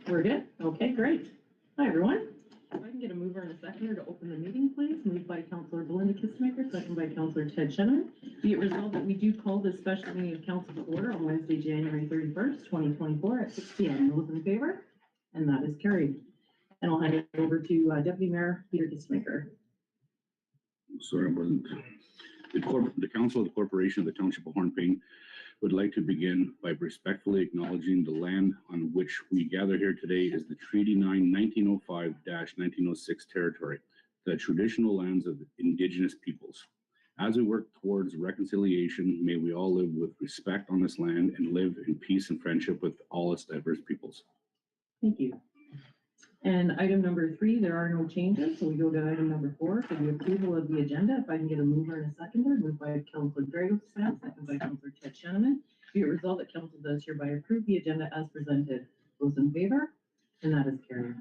We're good? Okay, great. Hi, everyone. If I can get a mover and a seconder to open the meeting, please. Moved by Councillor Belinda Kissmaker, second by Councillor Ted Shannon. Be it resolved that we do call this special meeting of Council to order on Wednesday, January 31st, 2024 at 6 p.m. Those in favor? And that is carried. And I'll hand it over to Deputy Mayor Peter Kissmaker. Sorry, I wasn't. The Council of the Corporation of the Township of Hornepayne would like to begin by respectfully acknowledging the land on which we gather here today is the Treaty 9 1905-1906 territory, the traditional lands of Indigenous peoples. As we work towards reconciliation, may we all live with respect on this land and live in peace and friendship with all its diverse peoples. Thank you. And item number 3, there are no changes, so we go to item number 4 for the approval of the agenda. If I can get a mover and a seconder, moved by Councillor Drago, second by Councillor Ted Shannon. Be it resolved that Council does hereby approve the agenda as presented. Those in favor? And that is carried.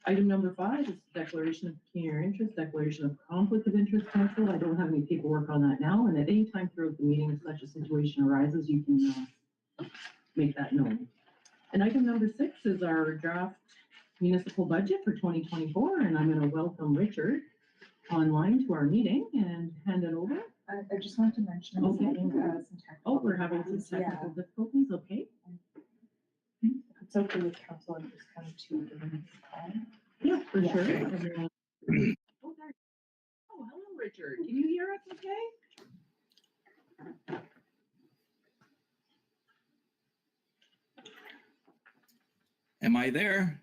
Item number 5 is declaration of pecuniary interest, declaration of conflict of interest, Council. I don't have any paperwork on that now, and at any time throughout the meeting, if such a situation arises, you can make that known. And item number 6 is our draft municipal budget for 2024, and I'm going to welcome Richard online to our meeting and hand it over. I just wanted to mention Okay. some technical We're having some technical difficulties. Okay. It's okay with council and just come to give them a call. Yeah, for Yeah. sure. Everyone. Oh, there. Oh, hello, Richard. Can you hear us? Okay. Am I there?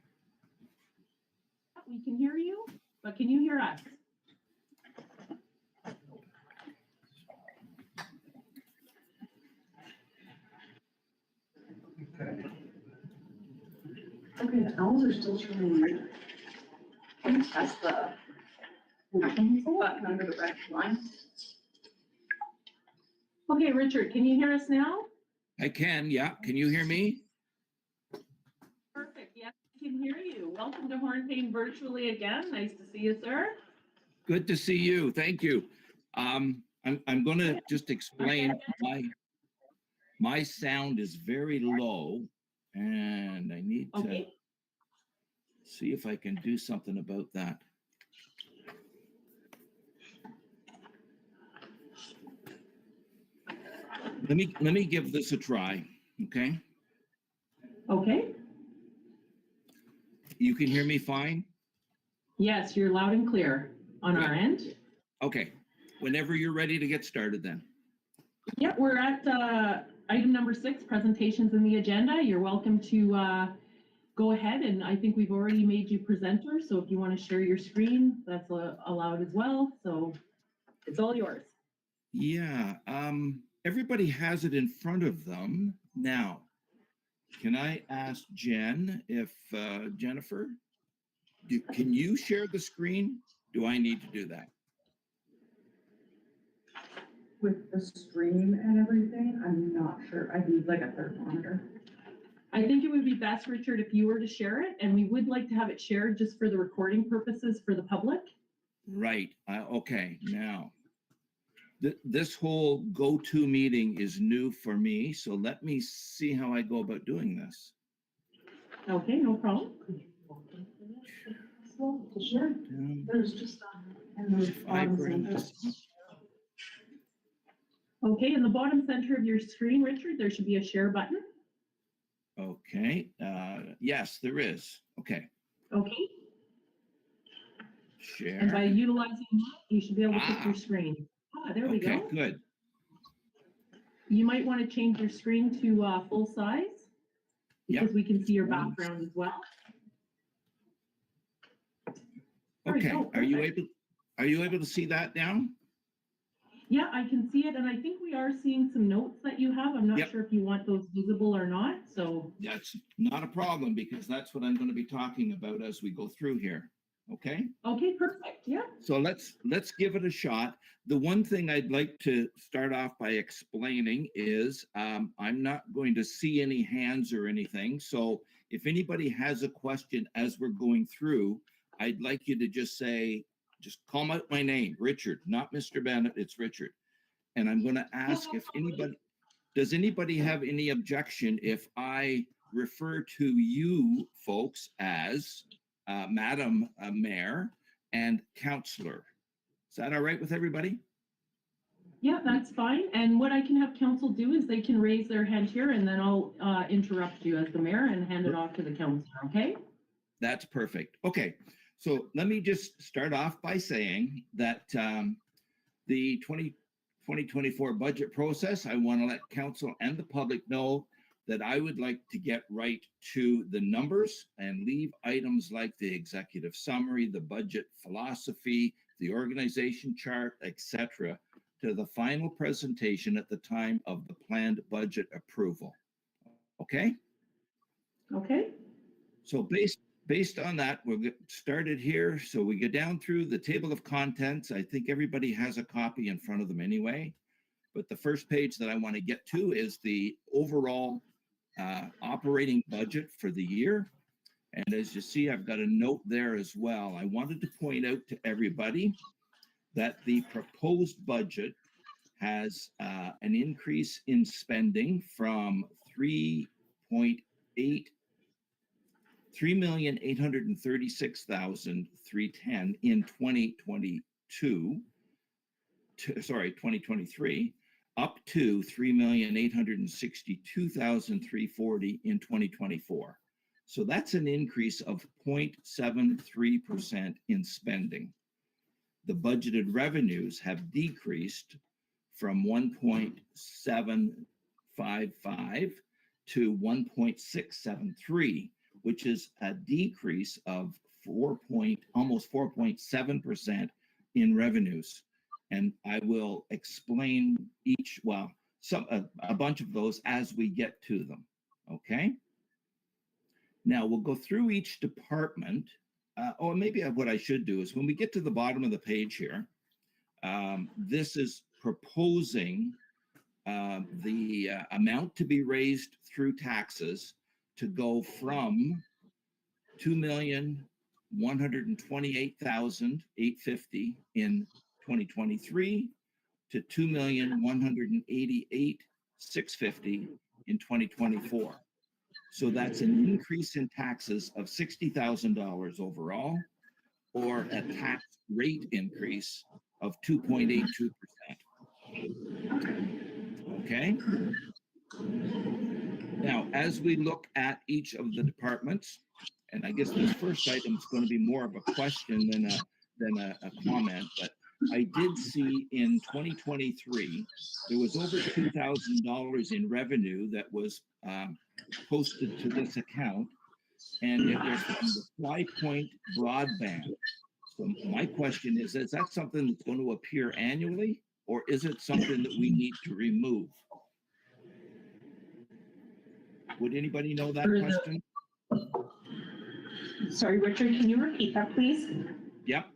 We can hear you, but can you hear us? Okay, the owls are still showing red. Can you test the button under the red line? Okay, Richard, can you hear us now? I can, yeah. Can you hear me? Perfect. Yes, we can hear you. Welcome to Hornepayne virtually again. Nice to see you, sir. Good to see you. Thank you. I'm going to just explain my sound is very low, and I need to see if I can do something about that. Let me give this a try, okay? Okay. You can hear me fine? Yes, you're loud and clear on our end. Okay. Whenever you're ready to get started then. Yep, we're at item number 6, presentations in the agenda. You're welcome to go ahead, and I think we've already made you presenter, so if you want to share your screen, that's allowed as well. So it's all yours. Yeah, everybody has it in front of them now. Can I ask Jen if, Jennifer, can you share the screen? Do I need to do that? With the stream and everything, I'm not sure. I need like a third monitor. I think it would be best, Richard, if you were to share it, and we would like to have it shared just for the recording purposes for the public. Right, okay, now. This whole go-to meeting is new for me, so let me see how I go about doing this. Okay, no problem. Sure. There's just and there's Okay, in the bottom center of your screen, Richard, there should be a share button. Okay, yes, there is. Okay. Okay. Share. And by utilizing that, you should be able to put your screen. There we go. Okay, good. You might want to change your screen to full size because we can see your background as well. Okay, are you able to see that now? Yeah, I can see it, and I think we are seeing some notes that you have. I'm not sure if you want those visible or not, so. That's not a problem because that's what I'm going to be talking about as we go through here. Okay. Okay, perfect. Yeah. So let's give it a shot. The one thing I'd like to start off by explaining is I'm not going to see any hands or anything. So if anybody has a question as we're going through, I'd like you to just call out my name, Richard, not Mr. Bennett, it's Richard. And I'm going to ask if anybody, does anybody have any objection if I refer to you folks as Madam Mayor and Councillor. Is that all right with everybody? Yeah, that's fine. And what I can have council do is they can raise their hand here and then I'll interrupt you as the mayor and hand it off to the councilor, okay? That's perfect. Okay, so let me just start off by saying that the 2024 budget process, I want to let council and the public know that I would like to get right to the numbers and leave items like the executive summary, the budget philosophy, the organization chart, etc., to the final presentation at the time of the planned budget approval. Okay? Okay. So based on that, we'll get started here. So we go down through the table of contents. I think everybody has a copy in front of them anyway. But the first page that I want to get to is the overall operating budget for the year. And as you see, I've got a note there as well. I wanted to point out to everybody that the proposed budget has an increase in spending from $3,836,310 in 2023, up to $3,862,340 in 2024. So that's an increase of 0.73% in spending. The budgeted revenues have decreased from 1.755 to 1.673, which is a decrease of almost 4.7% in revenues. And I will explain each, a bunch of those as we get to them. Okay. Now we'll go through each department. Maybe what I should do is when we get to the bottom of the page here, this is proposing the amount to be raised through taxes to go from $2,128,850 in 2023 to $2,188,650 in 2024. So that's an increase in taxes of $60,000 overall, or a tax rate increase of 2.82%. Okay. Now, as we look at each of the departments, and I guess this first item is going to be more of a question than a comment, but I did see in 2023 there was over $2,000 in revenue that was posted to this account, and it was from the Fly Point broadband. So my question is that something that's going to appear annually, or is it something that we need to remove? Would anybody know that question? Sorry, Richard, can you repeat that, please? Yep.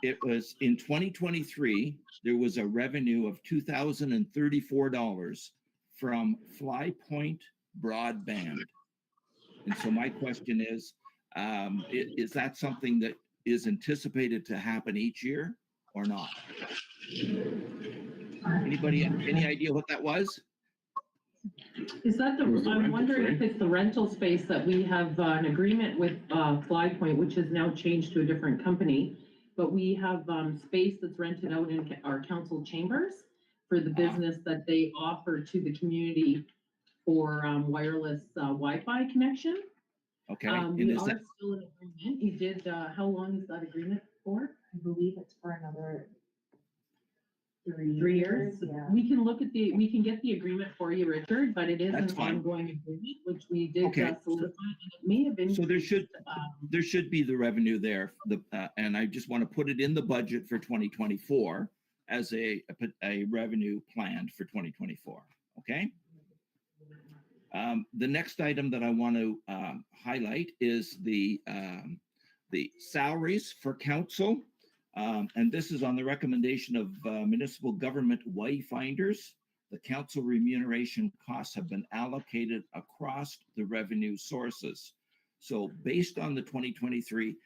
It was in 2023, there was a revenue of $2,034 from Fly Point broadband. And so my question is that something that is anticipated to happen each year or not? Anybody have any idea what that was? Is that I'm wondering if it's the rental space that we have an agreement with Fly Point, which has now changed to a different company, but we have space that's rented out in our council chambers for the business that they offer to the community for wireless Wi-Fi connection. Okay. We are still in agreement. You did, how long is that agreement for? I believe it's for another 3 years. Yeah. We can look at we can get the agreement for you, Richard, but it is That's an fine. ongoing agreement, which we did Okay. solidify, and it may have been. So there should be the revenue there. And I just want to put it in the budget for 2024 as a revenue planned for 2024. Okay. The next item that I want to highlight is the salaries for council. And this is on the recommendation of municipal government wayfinders. The council remuneration costs have been allocated across the revenue sources. So based on the 2023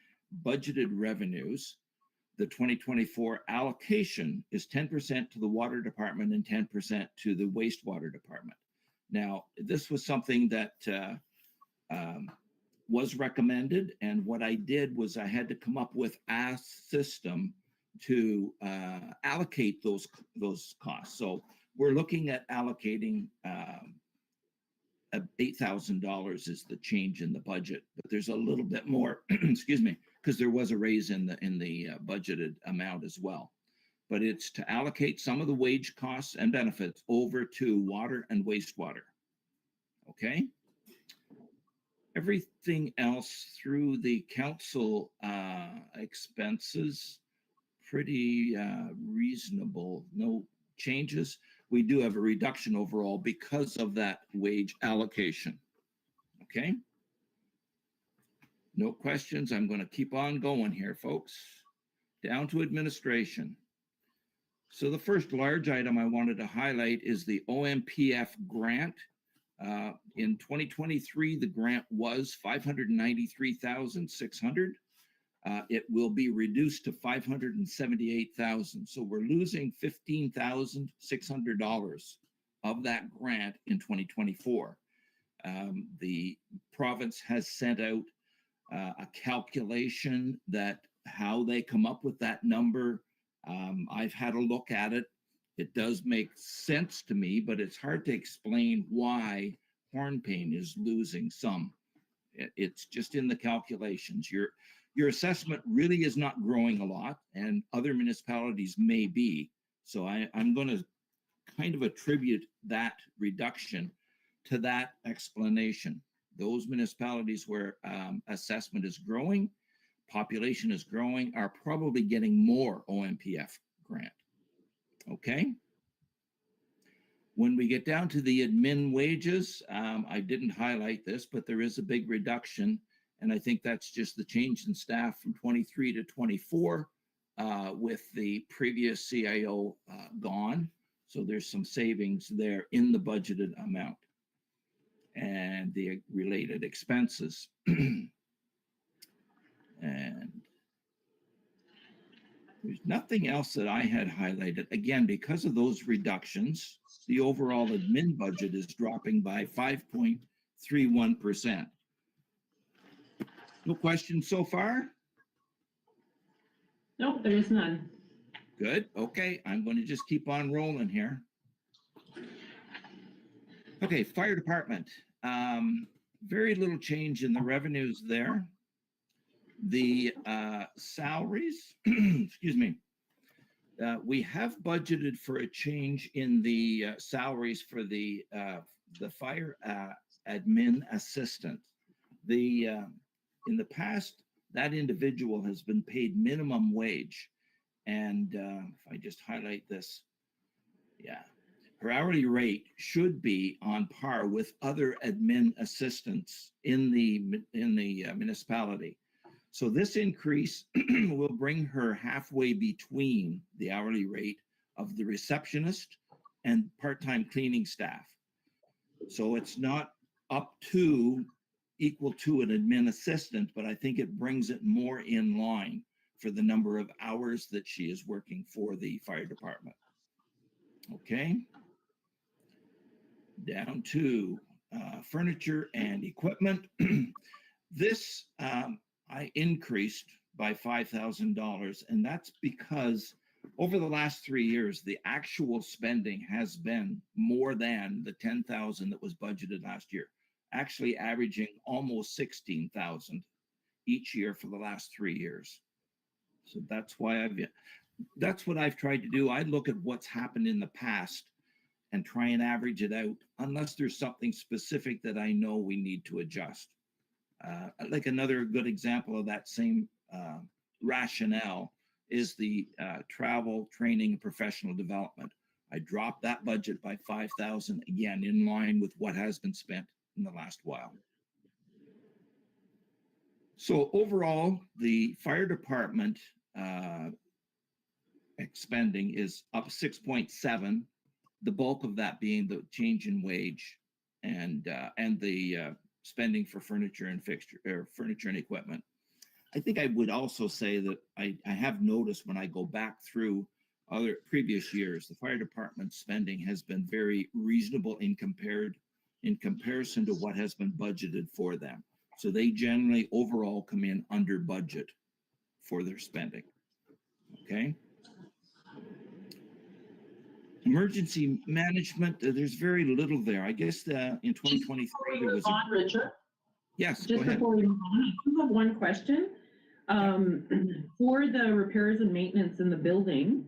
budgeted revenues, the 2024 allocation is 10% to the water department and 10% to the wastewater department. Now, this was something that was recommended. And what I did was I had to come up with a system to allocate those costs. So we're looking at allocating $8,000 is the change in the budget, but there's a little bit more, excuse me, because there was a raise in the budgeted amount as well. But it's to allocate some of the wage costs and benefits over to water and wastewater. Okay. Everything else through the council expenses, pretty reasonable. No changes. We do have a reduction overall because of that wage allocation. Okay. No questions. I'm going to keep on going here, folks. Down to administration. So the first large item I wanted to highlight is the OMPF grant. In 2023, the grant was $593,600. It will be reduced to $578,000. So we're losing $15,600 of that grant in 2024. The province has sent out a calculation that how they come up with that number. I've had a look at it. It does make sense to me, but it's hard to explain why Hornepayne is losing some. It's just in the calculations. Your assessment really is not growing a lot, and other municipalities may be. So I'm going to kind of attribute that reduction to that explanation. Those municipalities where assessment is growing, population is growing, are probably getting more OMPF grant. Okay. When we get down to the admin wages, I didn't highlight this, but there is a big reduction. And I think that's just the change in staff from 23 to 24 with the previous CIO gone. So there's some savings there in the budgeted amount and the related expenses. And there's nothing else that I had highlighted. Again, because of those reductions, the overall admin budget is dropping by 5.31%. No questions so far? Nope, there is none. Good. Okay, I'm going to just keep on rolling here. Okay, fire department. Very little change in the revenues there. The salaries, excuse me, we have budgeted for a change in the salaries for the fire admin assistant. In the past, that individual has been paid minimum wage. And if I just highlight this, yeah, her hourly rate should be on par with other admin assistants in the municipality. So this increase will bring her halfway between the hourly rate of the receptionist and part-time cleaning staff. So it's not up to equal to an admin assistant, but I think it brings it more in line for the number of hours that she is working for the fire department. Okay. Down to furniture and equipment. This I increased by $5,000, and that's because over the last 3 years, the actual spending has been more than the $10,000 that was budgeted last year, actually averaging almost $16,000 each year for the last 3 years. So that's why that's what I've tried to do. I look at what's happened in the past and try and average it out, unless there's something specific that I know we need to adjust. Like another good example of that same rationale is the travel, training, and professional development. I dropped that budget by $5,000, again, in line with what has been spent in the last while. So overall, the fire department expending is up 6.7, the bulk of that being the change in wage and the spending for furniture and furniture and equipment. I think I would also say that I have noticed when I go back through other previous years, the fire department spending has been very reasonable in compared in comparison to what has been budgeted for them. So they generally overall come in under budget for their spending. Okay. Emergency management, there's very little there. I guess in 2023 there was. Richard. Yes, go Just ahead. before we move on, I do have one question. For the repairs and maintenance in the building,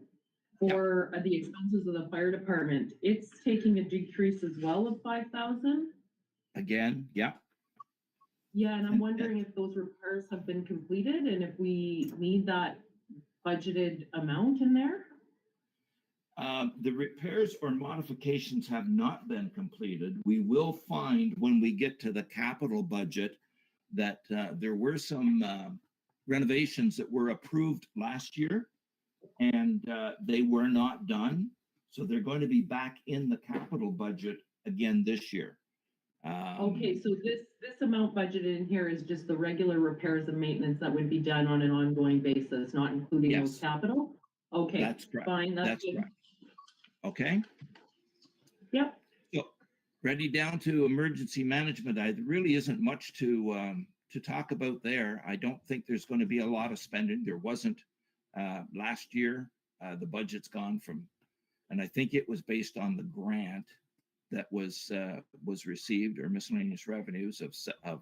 for the expenses of the fire department, it's taking a decrease as well of 5,000? Again, yeah. Yeah, and I'm wondering if those repairs have been completed and if we need that budgeted amount in there? The repairs or modifications have not been completed. We will find when we get to the capital budget that there were some renovations that were approved last year and they were not done. So they're going to be back in the capital budget again this year. Okay, so this amount budgeted in here is just the regular repairs and maintenance that would be done on an ongoing basis, not including those Yes. capital? Okay, That's correct. fine, that's That's good. correct. Okay. Yep. So ready down to emergency management. There really isn't much to talk about there. I don't think there's going to be a lot of spending. There wasn't last year. The budget's gone from, and I think it was based on the grant that was received, or miscellaneous revenues of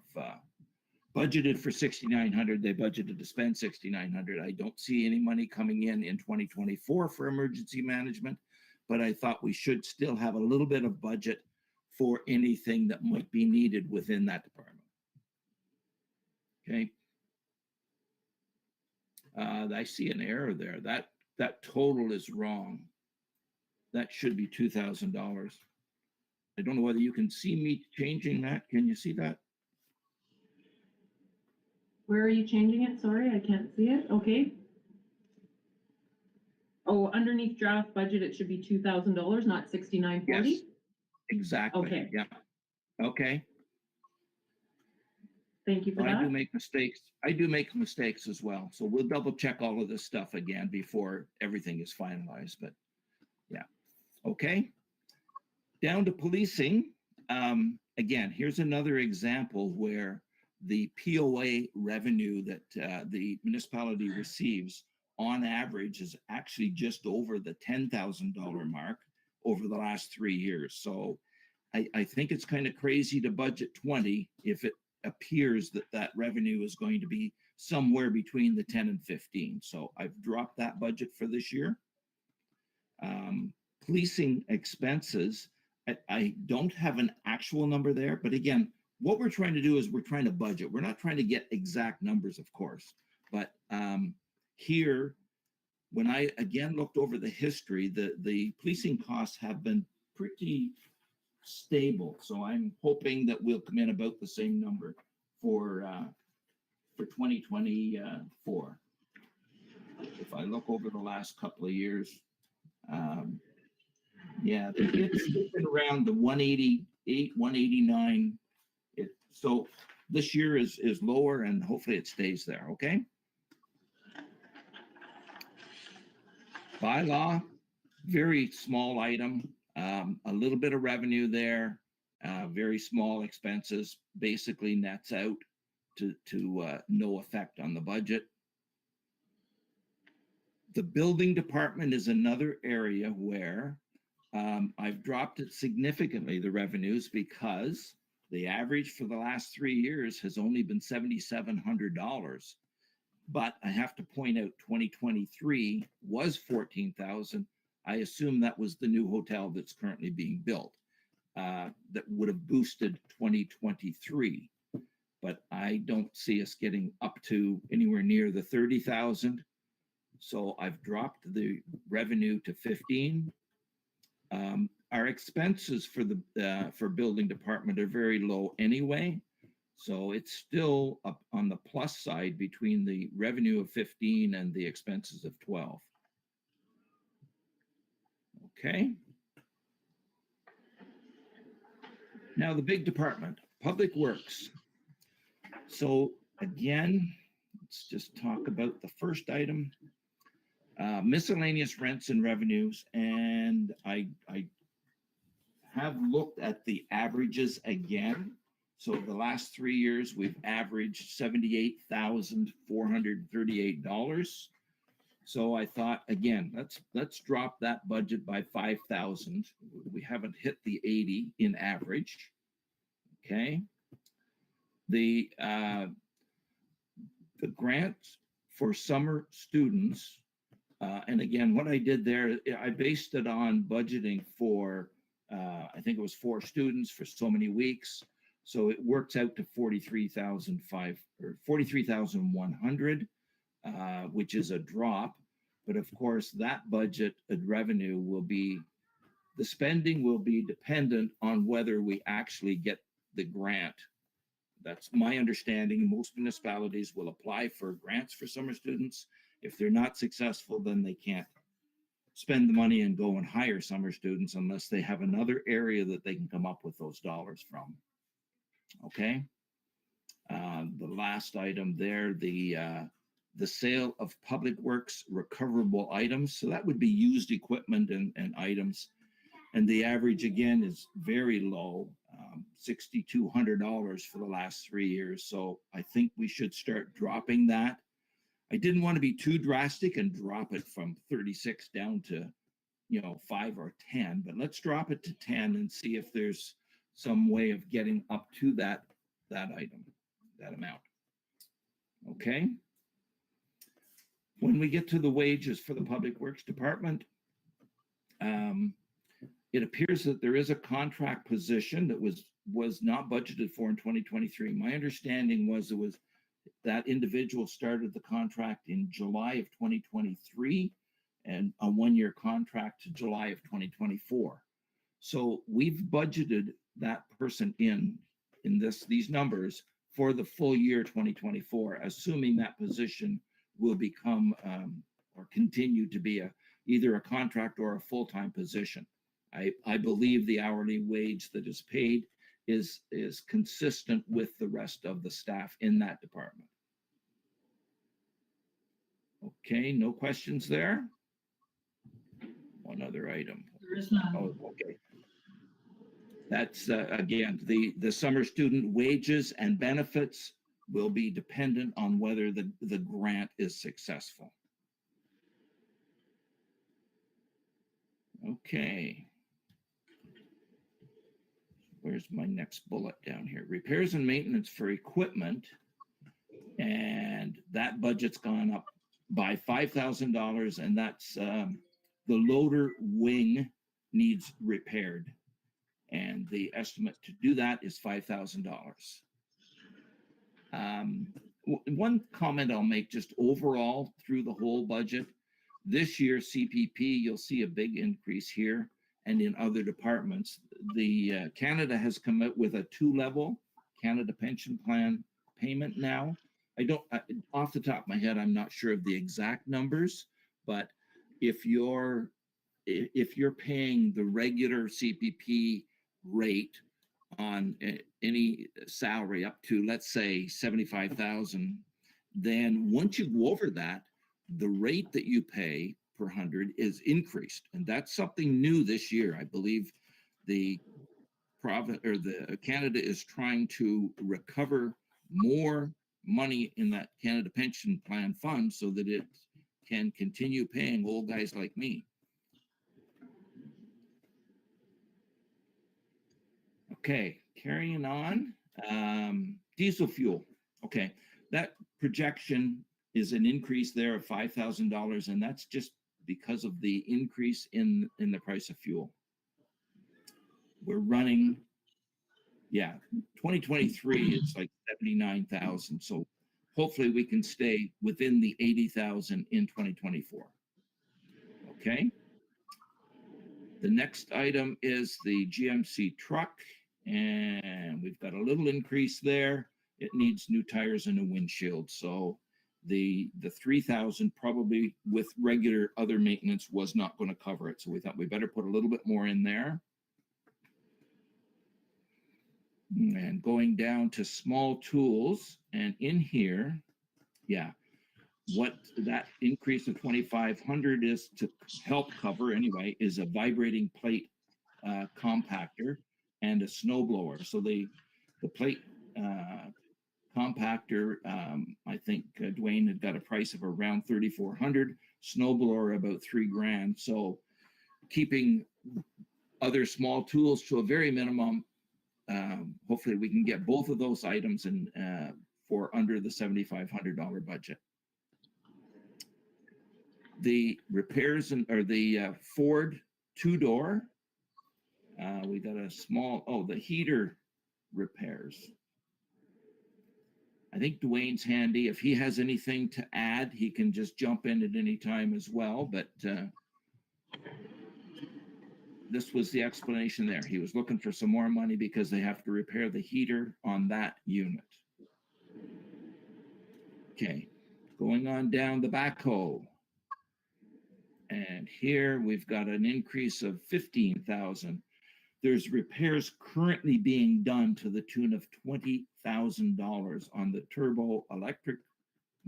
budgeted for 6,900. They budgeted to spend 6,900. I don't see any money coming in 2024 for emergency management, but I thought we should still have a little bit of budget for anything that might be needed within that department. Okay. I see an error there. That total is wrong. That should be $2,000. I don't know whether you can see me changing that. Can you see that? Where are you changing it? Sorry, I can't see it. Okay. Oh, underneath draft budget, it should be $2,000, not $6,940? Yes. Exactly. Okay. Yeah. Okay. Thank you for I do that. make mistakes. I do make mistakes as well. So we'll double check all of this stuff again before everything is finalized. But yeah. Okay. Down to policing. Again, here's another example where the POA revenue that the municipality receives on average is actually just over the $10,000 mark over the last 3 years. So I think it's kind of crazy to budget 20 if it appears that that revenue is going to be somewhere between the 10 and 15. So I've dropped that budget for this year. Policing expenses, I don't have an actual number there, but again, what we're trying to do is we're trying to budget. We're not trying to get exact numbers, of course, but here, when I again looked over the history, the policing costs have been pretty stable. So I'm hoping that we'll come in about the same number for 2024. If I look over the last couple of years, yeah, it's been around the 188, 189. So this year is lower, and hopefully it stays there. Okay. Bylaw, very small item, a little bit of revenue there, very small expenses, basically nets out to no effect on the budget. The building department is another area where I've dropped it significantly, the revenues, because the average for the last 3 years has only been $7,700. But I have to point out 2023 was 14,000. I assume that was the new hotel that's currently being built that would have boosted 2023. But I don't see us getting up to anywhere near the 30,000. So I've dropped the revenue to 15. Our expenses for the building department are very low anyway. So it's still up on the plus side between the revenue of 15 and the expenses of 12. Okay. Now the big department, Public Works. So again, let's just talk about the first item, miscellaneous rents and revenues. And I have looked at the averages again. So the last 3 years, we've averaged $78,438. So I thought, again, let's drop that budget by 5,000. We haven't hit the 80 in average. Okay. The grants for summer students, and again, what I did there, I based it on budgeting for, I think it was 4 students for so many weeks. So it works out to 43,100, which is a drop. But of course, that budget and revenue will be, the spending will be dependent on whether we actually get the grant. That's my understanding. Most municipalities will apply for grants for summer students. If they're not successful, then they can't spend the money and go and hire summer students unless they have another area that they can come up with those dollars from. Okay. The last item there, the sale of public works recoverable items. So that would be used equipment and items. And the average again is very low, $6,200 for the last 3 years. So I think we should start dropping that. I didn't want to be too drastic and drop it from 36 down to, 5 or 10, but let's drop it to 10 and see if there's some way of getting up to that item, that amount. Okay. When we get to the wages for the Public Works Department, it appears that there is a contract position that was not budgeted for in 2023. My understanding was that individual started the contract in July of 2023 and a 1-year contract to July of 2024. So we've budgeted that person in these numbers for the full year 2024, assuming that position will become or continue to be either a contract or a full-time position. I believe the hourly wage that is paid is consistent with the rest of the staff in that department. Okay, no questions there? One other item. There is none. Oh, okay. That's again, the summer student wages and benefits will be dependent on whether the grant is successful. Okay. Where's my next bullet down here? Repairs and maintenance for equipment. And that budget's gone up by $5,000, and that's the loader wing needs repaired. And the estimate to do that is $5,000. One comment I'll make just overall through the whole budget. This year, CPP, you'll see a big increase here, and in other departments. The Canada has come out with a 2-level Canada pension plan payment now. Off the top of my head, I'm not sure of the exact numbers, but if you're paying the regular CPP rate on any salary up to, let's say, 75,000, then once you go over that, the rate that you pay per 100 is increased. And that's something new this year. I believe the province or the Canada is trying to recover more money in that Canada pension plan fund so that it can continue paying old guys like me. Okay, carrying on. Diesel fuel. Okay, that projection is an increase there of $5,000, and that's just because of the increase in the price of fuel. We're running, 2023, it's like 79,000. So hopefully we can stay within the 80,000 in 2024. Okay. The next item is the GMC truck, and we've got a little increase there. It needs new tires and a windshield. So the 3,000 probably with regular other maintenance was not going to cover it. So we thought we better put a little bit more in there. And going down to small tools, and in here, what that increase of 2,500 is to help cover anyway is a vibrating plate compactor and a snow blower. So the plate compactor, I think Dwayne had got a price of around 3,400, snow blower about $3,000. So keeping other small tools to a very minimum. Hopefully we can get both of those items in for under the $7,500 budget. The repairs or the Ford two-door, we got a small, the heater repairs. I think Dwayne's handy. If he has anything to add, he can just jump in at any time as well. But this was the explanation there. He was looking for some more money because they have to repair the heater on that unit. Okay, going on down the backhoe. And here we've got an increase of 15,000. There's repairs currently being done to the tune of $20,000 on the turbo electric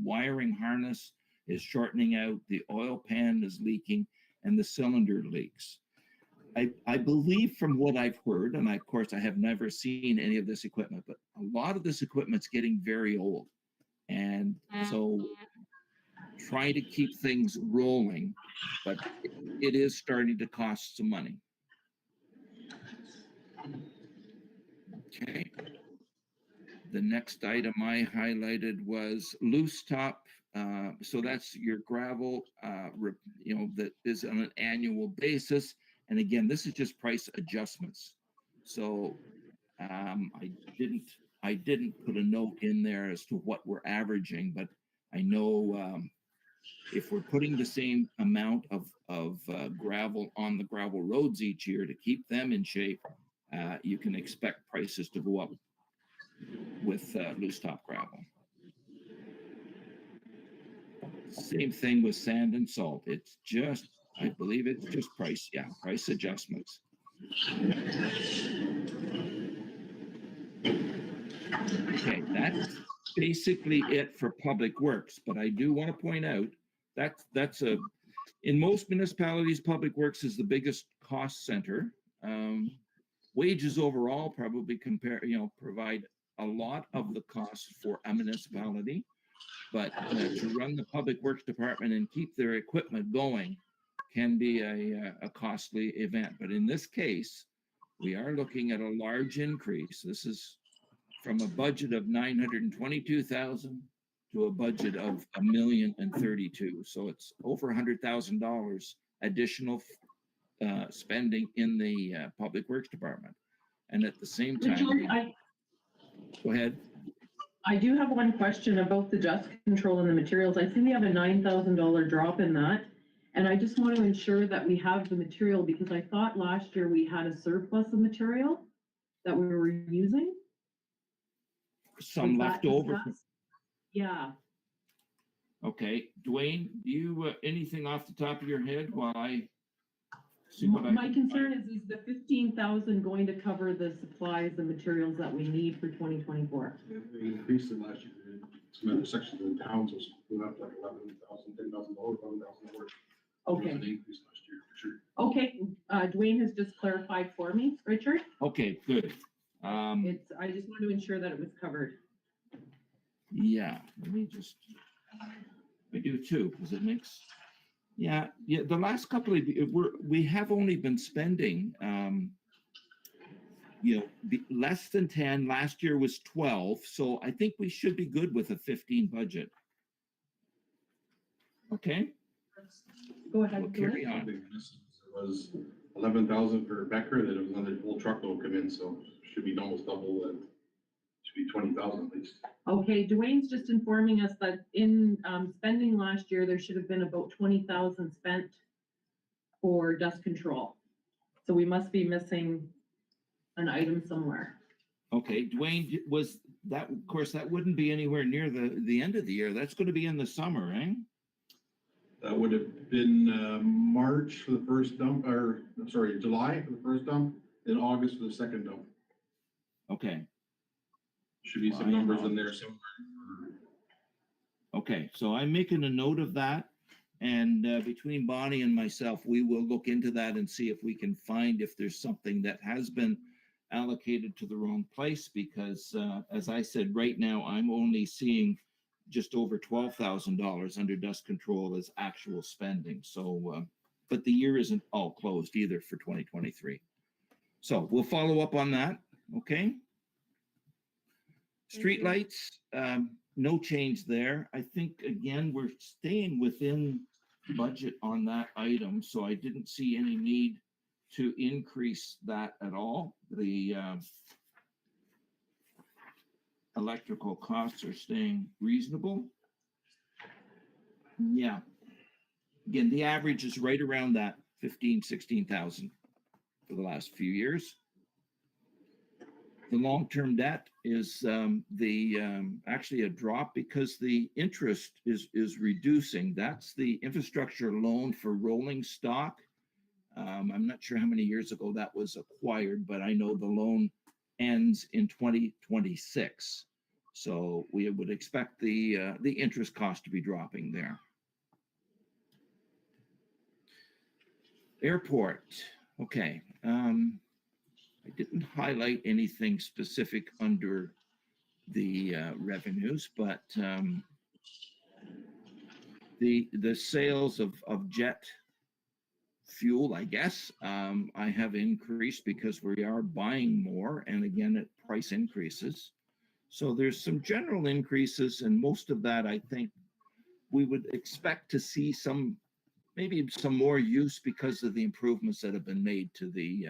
wiring harness is shortening out, the oil pan is leaking, and the cylinder leaks. I believe from what I've heard, and of course I have never seen any of this equipment, but a lot of this equipment's getting very old. And so trying to keep things rolling, but it is starting to cost some money. Okay. The next item I highlighted was loose top. So that's your gravel, that is on an annual basis. And again, this is just price adjustments. So I didn't put a note in there as to what we're averaging, but I know if we're putting the same amount of gravel on the gravel roads each year to keep them in shape, you can expect prices to go up with loose top gravel. Same thing with sand and salt. It's just, I believe it's just price adjustments. Okay, that's basically it for public works, but I do want to point out that's in most municipalities, public works is the biggest cost center. Wages overall probably provide a lot of the cost for a municipality, but to run the public works department and keep their equipment going can be a costly event. But in this case, we are looking at a large increase. This is from a budget of 922,000 to a budget of $1,032,000. So it's over $100,000 additional spending in the public works department. And at the same time, Richard, go ahead. I do have one question about the dust control and the materials. I see we have a $9,000 drop in that. And I just want to ensure that we have the material because I thought last year we had a surplus of material that we were using. Some left over. Yeah. Okay, Dwayne, do you anything off the top of your head while I see what My concern is the 15,000 going to cover the supplies, the materials that we need for 2024? They increased it last year. Some other sections of the towns was went up like $11,000, $10,000, $11,000. Okay. It was an increase last year for sure. Okay, Dwayne has just clarified for me, Richard. Okay, good. I just want to ensure that it was covered. Yeah, let me just, I do too, because it makes, the last couple of, we have only been spending, less than 10, last year was 12, so I think we should be good with a 15 budget. Okay. Go ahead. We'll carry on. It was 11,000 for Becker, then it was another whole truckload come in, so should be almost double that. Should be 20,000 at least. Okay, Dwayne's just informing us that in spending last year, there should have been about 20,000 spent for dust control. So we must be missing an item somewhere. Okay, Dwayne, was that, of course, that wouldn't be anywhere near the end of the year. That's going to be in the summer, right? That would have been March for the first dump, or I'm sorry, July for the first dump, then August for the second dump. Okay. Should be some numbers in there somewhere. Okay, so I'm making a note of that. And between Bonnie and myself, we will look into that and see if we can find if there's something that has been allocated to the wrong place, because as I said, right now, I'm only seeing just over $12,000 under dust control as actual spending. So, but the year isn't all closed either for 2023. So we'll follow up on that, okay? Streetlights, no change there. I think, again, we're staying within budget on that item, so I didn't see any need to increase that at all. The electrical costs are staying reasonable. Yeah. Again, the average is right around that 15, 16,000 for the last few years. The long-term debt is actually a drop because the interest is reducing. That's the infrastructure loan for rolling stock. I'm not sure how many years ago that was acquired, but I know the loan ends in 2026. So we would expect the interest cost to be dropping there. Airport, okay. I didn't highlight anything specific under the revenues, but the sales of jet fuel, I guess, I have increased because we are buying more, and again, at price increases. So there's some general increases, and most of that, I think, we would expect to see maybe some more use because of the improvements that have been made to the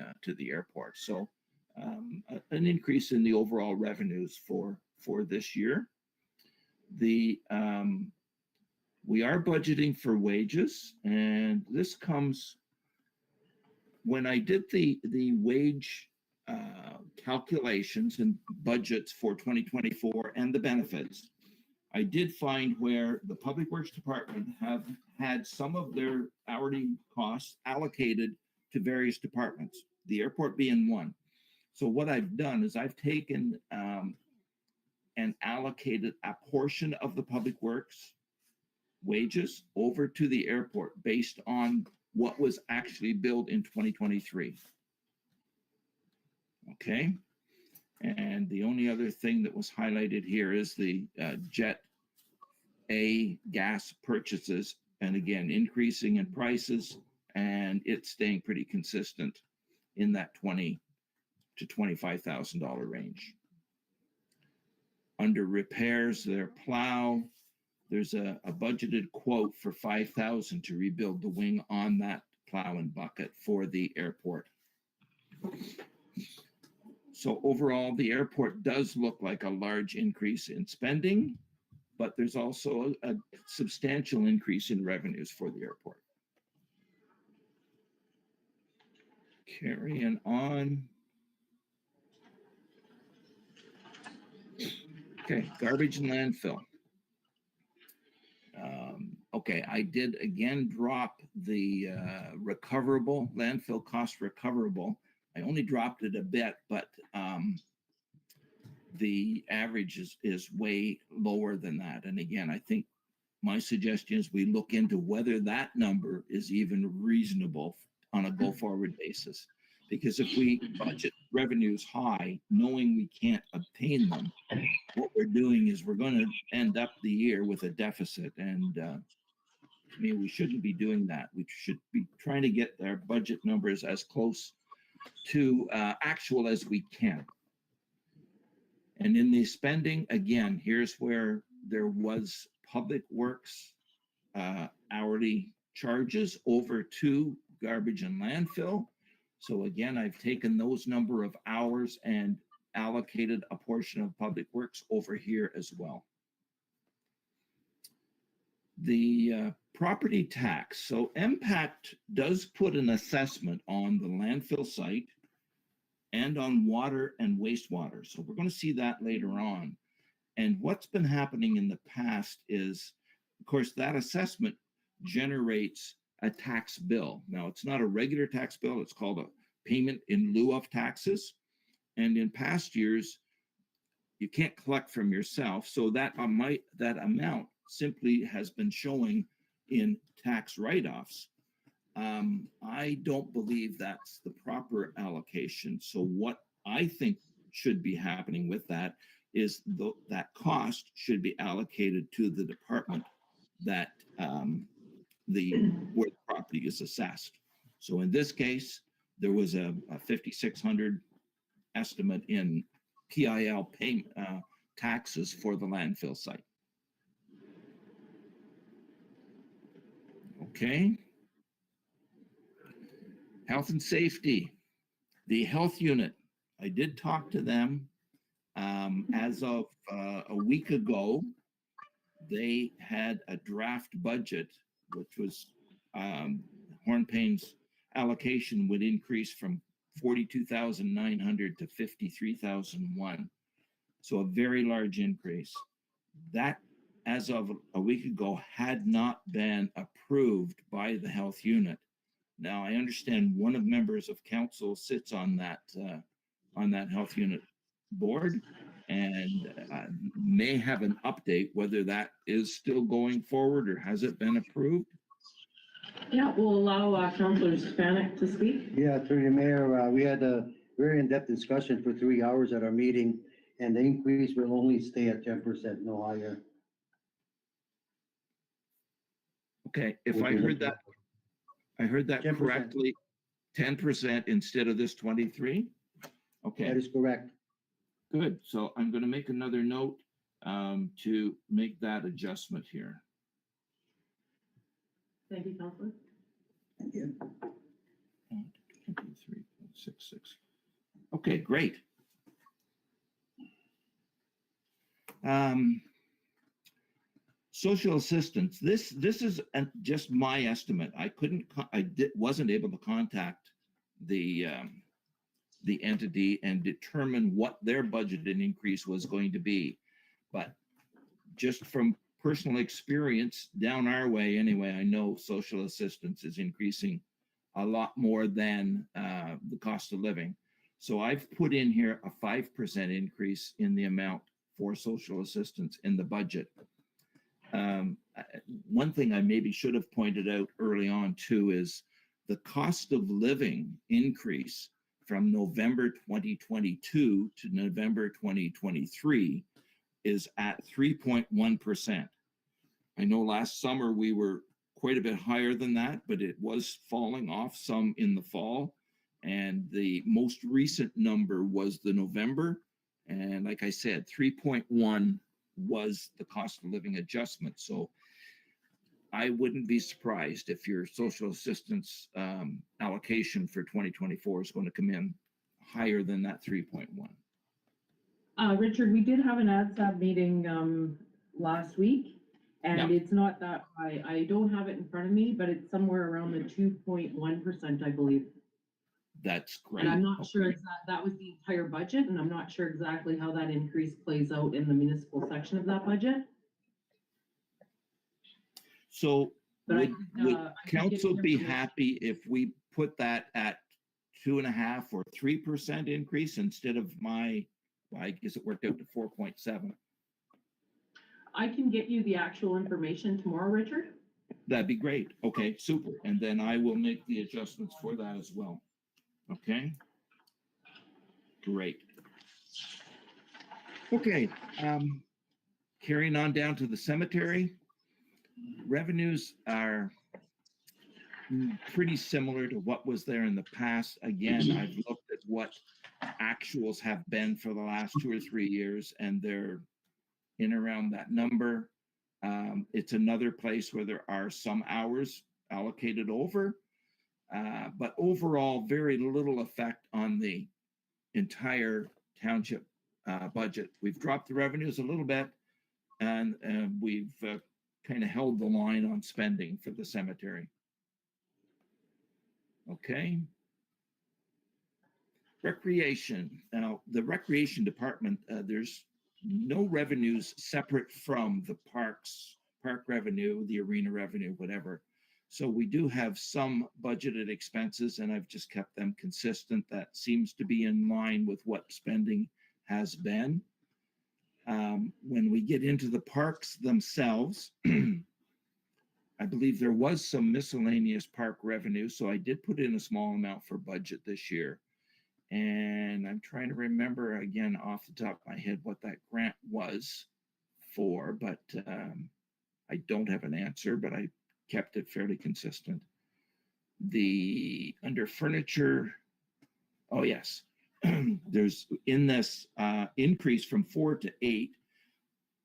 airport. So an increase in the overall revenues for this year. We are budgeting for wages, and this comes when I did the wage calculations and budgets for 2024 and the benefits. I did find where the Public Works Department have had some of their hourly costs allocated to various departments, the airport being one. So what I've done is I've taken and allocated a portion of the Public Works wages over to the airport based on what was actually billed in 2023. Okay. And the only other thing that was highlighted here is the Jet A gas purchases, and again, increasing in prices, and it's staying pretty consistent in that $20,000 to $25,000 range. Under repairs, their plow, there's a budgeted quote for $5,000 to rebuild the wing on that plow and bucket for the airport. So overall, the airport does look like a large increase in spending, but there's also a substantial increase in revenues for the airport. Carrying on. Okay, garbage and landfill. Okay, I did again drop the recoverable, landfill cost recoverable. I only dropped it a bit, but the average is way lower than that. And again, I think my suggestion is we look into whether that number is even reasonable on a go-forward basis. Because if we budget revenues high, knowing we can't obtain them, what we're doing is we're going to end up the year with a deficit. And I mean, we shouldn't be doing that. We should be trying to get our budget numbers as close to actual as we can. And in the spending, again, here's where there was Public Works hourly charges over to garbage and landfill. So again, I've taken those number of hours and allocated a portion of Public Works over here as well. The property tax. So MPACT does put an assessment on the landfill site and on water and wastewater. So we're going to see that later on. And what's been happening in the past is, of course, that assessment generates a tax bill. Now, it's not a regular tax bill. It's called a payment in lieu of taxes. And in past years, you can't collect from yourself. So that amount simply has been showing in tax write-offs. I don't believe that's the proper allocation. So what I think should be happening with that is that cost should be allocated to the department that where the property is assessed. So in this case, there was a 5,600 estimate in PIL payment taxes for the landfill site. Okay. Health and safety, the health unit. I did talk to them as of a week ago. They had a draft budget, which was Hornepayne's allocation would increase from 42,900 to 53,001. So a very large increase. That, as of a week ago, had not been approved by the health unit. Now, I understand one of the members of council sits on that health unit board and may have an update whether that is still going forward or has it been approved. Yeah, we'll allow Councillor Spanik to speak. Yeah, through the mayor, we had a very in-depth discussion for 3 hours at our meeting, and the increase will only stay at 10%, no higher. Okay, if I heard that 10%. correctly, 10% instead of this 23? Okay. That is correct. Good. So I'm going to make another note to make that adjustment here. Thank you, Councillor. Thank you. 23.66. Okay, great. Social assistance. This is just my estimate. I wasn't able to contact the entity and determine what their budgeted increase was going to be, but just from personal experience down our way anyway, I know social assistance is increasing a lot more than the cost of living. So I've put in here a 5% increase in the amount for social assistance in the budget. One thing I maybe should have pointed out early on too is the cost of living increase from November 2022 to November 2023 is at 3.1%. I know last summer we were quite a bit higher than that, but it was falling off some in the fall. And the most recent number was the November. And like I said, 3.1 was the cost of living adjustment. So I wouldn't be surprised if your social assistance allocation for 2024 is going to come in higher than that 3.1. Richard, we did have an ADSAB meeting last week, and it's not that high. I don't have it in front of me, but it's somewhere around the 2.1%, I believe. That's great. And I'm not sure that was the entire budget, and I'm not sure exactly how that increase plays out in the municipal section of that budget. So But would council be happy if we put that at 2.5 or 3% increase instead of my, well, I guess it worked out to 4.7? I can get you the actual information tomorrow, Richard. That'd be great. Okay, super. And then I will make the adjustments for that as well. Okay. Great. Okay. Carrying on down to the cemetery. Revenues are pretty similar to what was there in the past. Again, I've looked at what actuals have been for the last 2 or 3 years, and they're in around that number. It's another place where there are some hours allocated over, but overall, very little effect on the entire township budget. We've dropped the revenues a little bit, and we've kind of held the line on spending for the cemetery. Okay. Recreation. Now, the recreation department, there's no revenues separate from the park revenue, the arena revenue, whatever. So we do have some budgeted expenses, and I've just kept them consistent. That seems to be in line with what spending has been. When we get into the parks themselves, I believe there was some miscellaneous park revenue, so I did put in a small amount for budget this year. And I'm trying to remember again off the top of my head what that grant was for, but I don't have an answer, but I kept it fairly consistent. Under furniture, oh yes, there's in this increase from 4 to 8,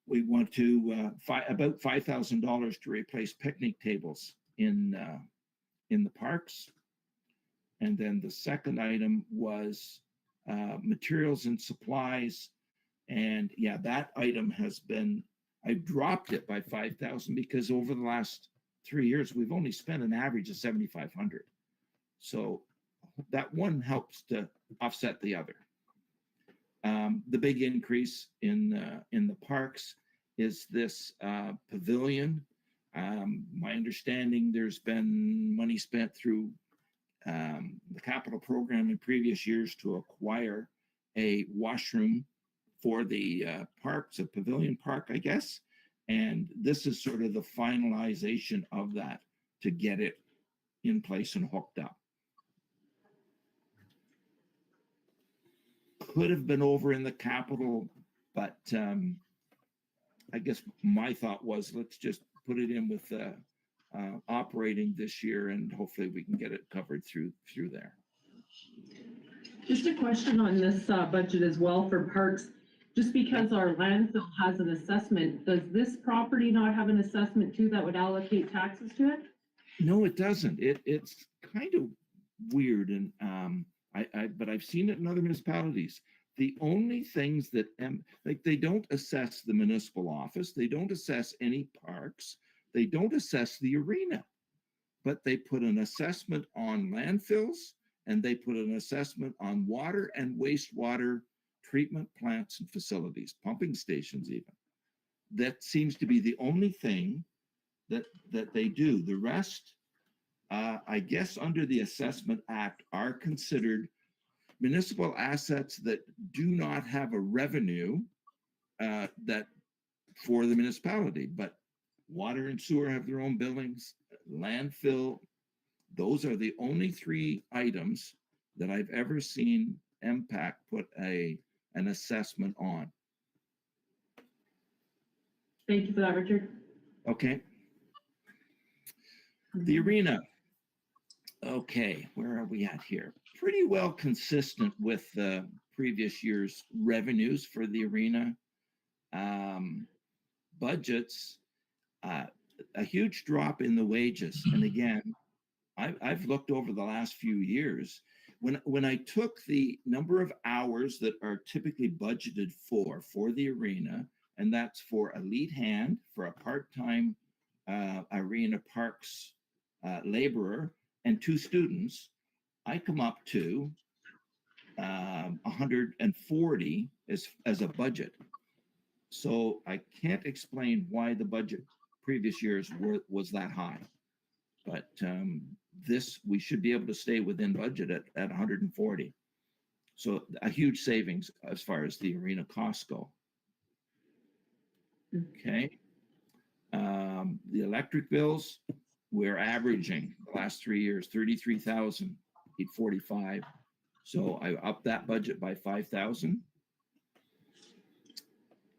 we want to about $5,000 to replace picnic tables in the parks. And then the second item was materials and supplies. And yeah, that item has been, I dropped it by 5,000 because over the last 3 years, we've only spent an average of 7,500. So that one helps to offset the other. The big increase in the parks is this pavilion. My understanding, there's been money spent through the capital program in previous years to acquire a washroom for the parks, a pavilion park, I guess. And this is sort of the finalization of that to get it in place and hooked up. Could have been over in the capital, but I guess my thought was let's just put it in with operating this year, and hopefully we can get it covered through there. Just a question on this budget as well for parks. Just because our landfill has an assessment, does this property not have an assessment too that would allocate taxes to it? No, it doesn't. It's kind of weird, and but I've seen it in other municipalities. The only things that like they don't assess the municipal office, they don't assess any parks, they don't assess the arena, but they put an assessment on landfills and they put an assessment on water and wastewater treatment plants and facilities, pumping stations even. That seems to be the only thing that they do. The rest, I guess under the Assessment Act, are considered municipal assets that do not have a revenue that for the municipality, but water and sewer have their own billings, landfill. Those are the only 3 items that I've ever seen MPAC put an assessment on. Thank you for that, Richard. Okay. The arena. Okay, where are we at here? Pretty well consistent with the previous year's revenues for the arena. Budgets, a huge drop in the wages. And again, I've looked over the last few years. When I took the number of hours that are typically budgeted for the arena, and that's for a lead hand, for a part-time arena parks laborer, and 2 students, I come up to 140 as a budget. So I can't explain why the budget previous years was that high, but this, we should be able to stay within budget at 140. So a huge savings as far as the arena costs go. Okay. The electric bills, we're averaging the last 3 years, $33,845. So I upped that budget by 5,000.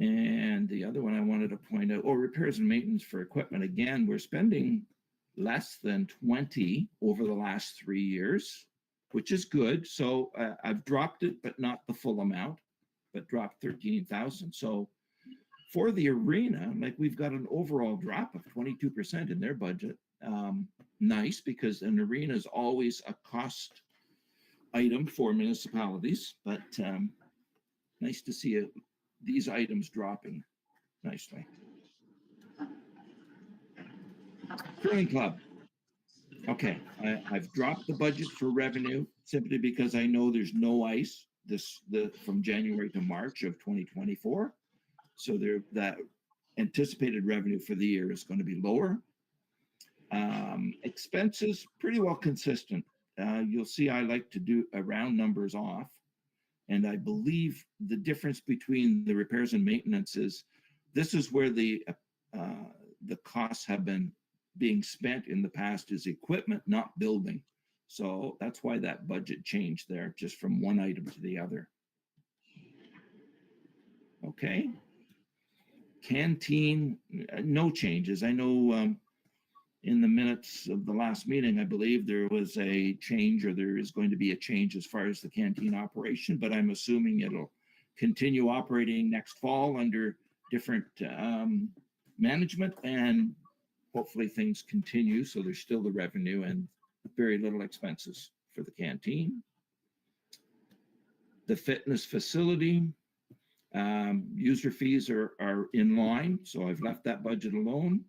And the other one I wanted to point out, repairs and maintenance for equipment. Again, we're spending less than 20 over the last 3 years, which is good. So I've dropped it, but not the full amount, but dropped 13,000. So for the arena, like we've got an overall drop of 22% in their budget. Nice, because an arena is always a cost item for municipalities, but nice to see these items dropping nicely. Curling club. Okay, I've dropped the budget for revenue simply because I know there's no ice from January to March of 2024. So that anticipated revenue for the year is going to be lower. Expenses, pretty well consistent. You'll see I like to do round numbers off. And I believe the difference between the repairs and maintenance is this is where the costs have been being spent in the past is equipment, not building. So that's why that budget changed there, just from one item to the other. Okay. Canteen, no changes. I know in the minutes of the last meeting, I believe there was a change, or there is going to be a change as far as the canteen operation, but I'm assuming it'll continue operating next fall under different management, and hopefully things continue. So there's still the revenue and very little expenses for the canteen. The fitness facility, user fees are in line, so I've left that budget alone.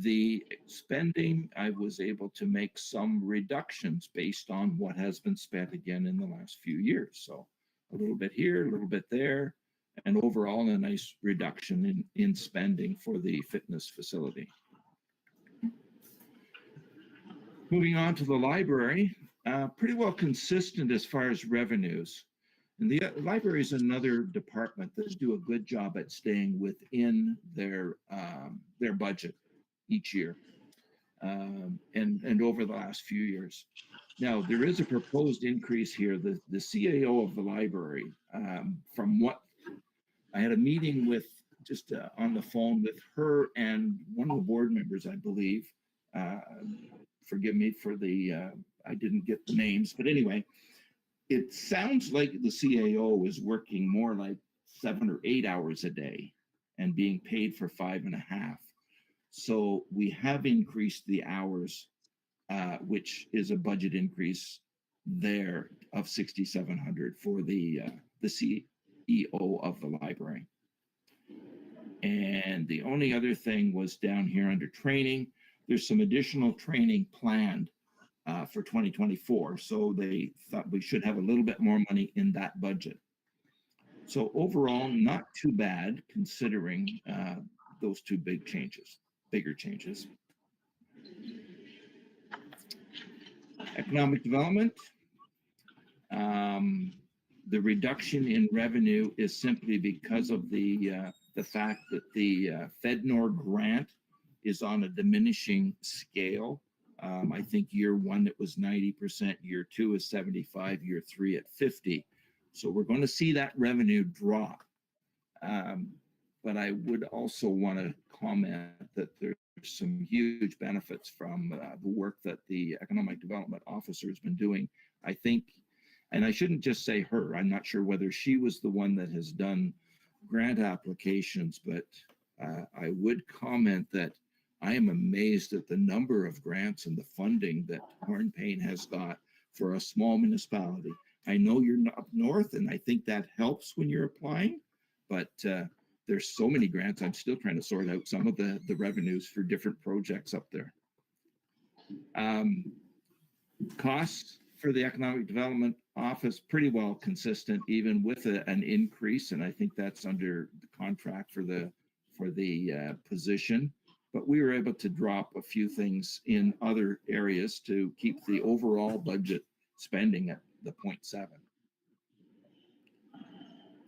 The spending, I was able to make some reductions based on what has been spent again in the last few years. So a little bit here, a little bit there, and overall a nice reduction in spending for the fitness facility. Moving on to the library, pretty well consistent as far as revenues. And the library is another department that do a good job at staying within their budget each year, and over the last few years. Now, there is a proposed increase here. The CAO of the library, from what I had a meeting with, just on the phone with her and one of the board members, I believe. Forgive me for the, I didn't get the names, but anyway, it sounds like the CAO is working more like 7 or 8 hours a day and being paid for 5.5. So we have increased the hours, which is a budget increase there of 6,700 for the CEO of the library. And the only other thing was down here under training. There's some additional training planned for 2024. So they thought we should have a little bit more money in that budget. So overall, not too bad considering those two bigger changes. Economic development. The reduction in revenue is simply because of the fact that the FedNor grant is on a diminishing scale. I think year 1 it was 90%, year 2 is 75, year 3 at 50. So we're going to see that revenue drop. But I would also want to comment that there's some huge benefits from the work that the economic development officer has been doing. I think, and I shouldn't just say her, I'm not sure whether she was the one that has done grant applications, but I would comment that I am amazed at the number of grants and the funding that Hornepayne has got for a small municipality. I know you're up north, and I think that helps when you're applying, but there's so many grants. I'm still trying to sort out some of the revenues for different projects up there. Costs for the Economic Development Office, pretty well consistent, even with an increase, and I think that's under the contract for the position. But we were able to drop a few things in other areas to keep the overall budget spending at the 0.7.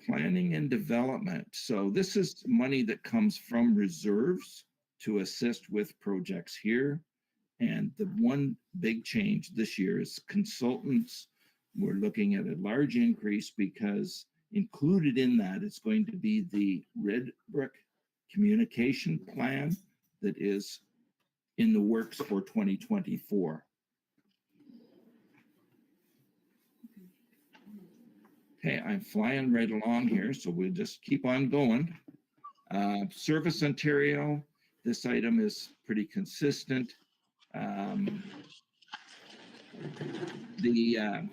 Planning and development. So this is money that comes from reserves to assist with projects here. And the one big change this year is consultants. We're looking at a large increase because included in that is going to be the Red Brick communication plan that is in the works for 2024. Okay, I'm flying right along here, so we'll just keep on going. Service Ontario, this item is pretty consistent. The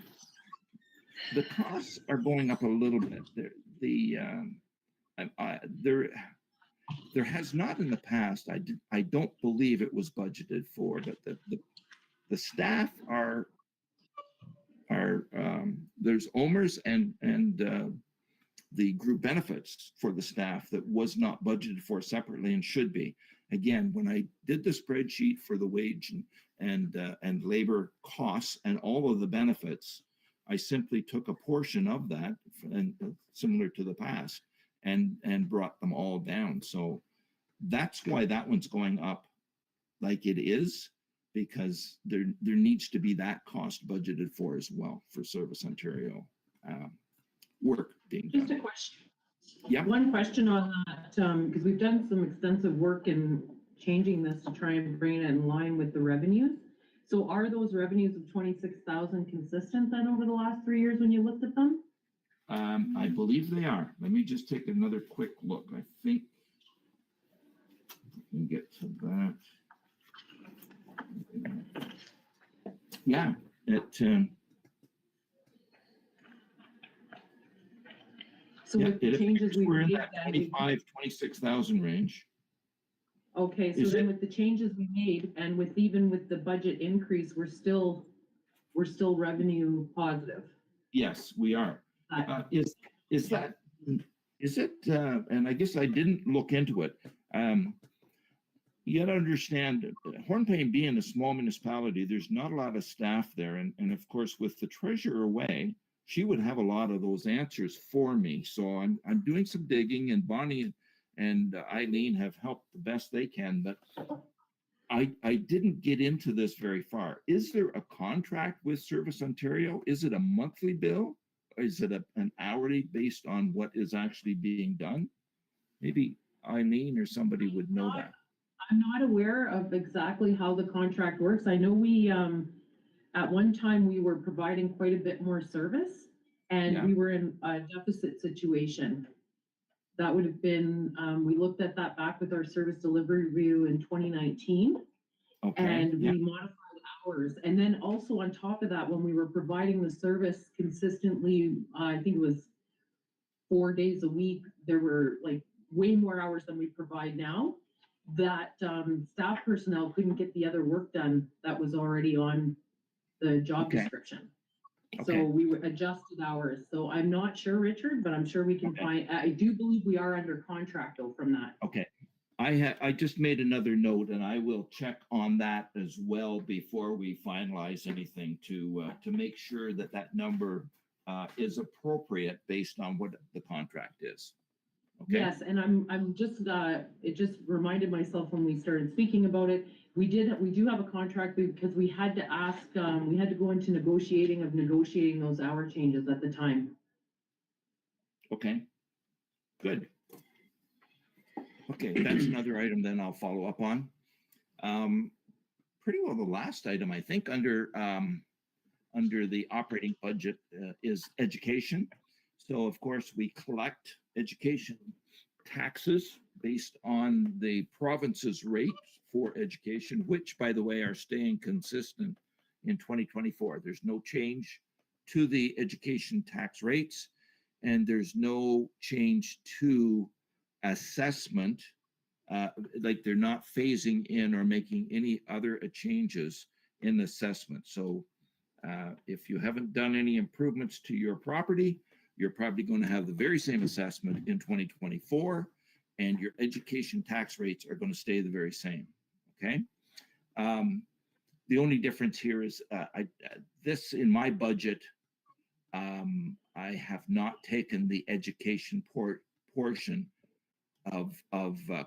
costs are going up a little bit. There has not in the past, I don't believe it was budgeted for, but the staff are there's OMERS and the group benefits for the staff that was not budgeted for separately and should be. Again, when I did the spreadsheet for the wage and labor costs and all of the benefits, I simply took a portion of that, and similar to the past, and brought them all down. So that's why that one's going up like it is, because there needs to be that cost budgeted for as well for Service Ontario work being Just a done. question. Yeah. One question on that, because we've done some extensive work in changing this to try and bring it in line with the revenues. So are those revenues of 26,000 consistent then over the last 3 years when you looked at them? I believe they are. Let me just take another quick look. I think we can get to that. Yeah, So with the changes we we're in made, that then we- 26,000 range. okay, so Is then with the changes we made and with even with the budget increase, we're still revenue positive. Yes, we are. Is it, and I guess I didn't look into it. You gotta understand, Hornepayne being a small municipality, there's not a lot of staff there. And of course, with the treasurer away, she would have a lot of those answers for me. So I'm doing some digging, and Bonnie and Eileen have helped the best they can, but I didn't get into this very far. Is there a contract with Service Ontario? Is it a monthly bill? Or is it an hourly based on what is actually being done? Maybe Eileen or somebody would know that. I'm not aware of exactly how the contract works. I know we, at one time, we were providing quite a bit more service, and Yeah. we were in a deficit situation. That would have been, we looked at that back with our service delivery review in 2019. Okay. And Yeah. we modified hours. And then also on top of that, when we were providing the service consistently, I think it was 4 days a week, there were like way more hours than we provide now, that staff personnel couldn't get the other work done that was already on the job Okay. description. Okay. So we adjusted hours. So I'm not sure, Richard, but I'm sure we can Okay. find, I do believe we are under contract though from that. Okay. I just made another note, and I will check on that as well before we finalize anything to make sure that that number is appropriate based on what the contract is. Okay. Yes, and I'm just, it just reminded myself when we started speaking about it, we do have a contract because we had to ask, we had to go into negotiating those hour changes at the time. Okay. Good. Okay, that's another item then I'll follow up on. Pretty well the last item, I think, under the operating budget is education. So of course, we collect education taxes based on the province's rates for education, which, by the way, are staying consistent in 2024. There's no change to the education tax rates, and there's no change to assessment. Like they're not phasing in or making any other changes in assessment. So if you haven't done any improvements to your property, you're probably going to have the very same assessment in 2024, and your education tax rates are going to stay the very same. Okay. The only difference here is this in my budget, I have not taken the education portion of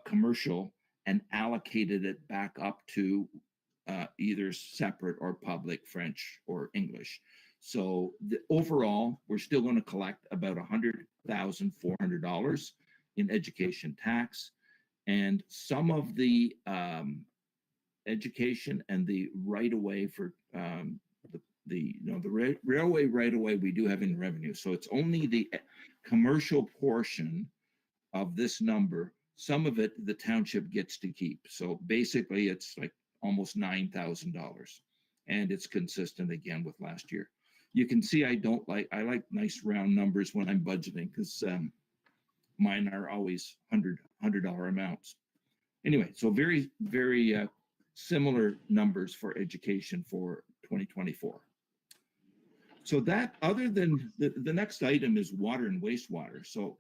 commercial and allocated it back up to either separate or public French or English. So overall, we're still going to collect about $100,400 in education tax, and some of the education and the right of way for the railway right of way we do have in revenue. So it's only the commercial portion of this number. Some of it the township gets to keep. So basically, it's like almost $9,000, and it's consistent again with last year. You can see I like nice round numbers when I'm budgeting, because mine are always $100 amounts. Anyway, so very, very similar numbers for education for 2024. So that, other than the next item is water and wastewater. So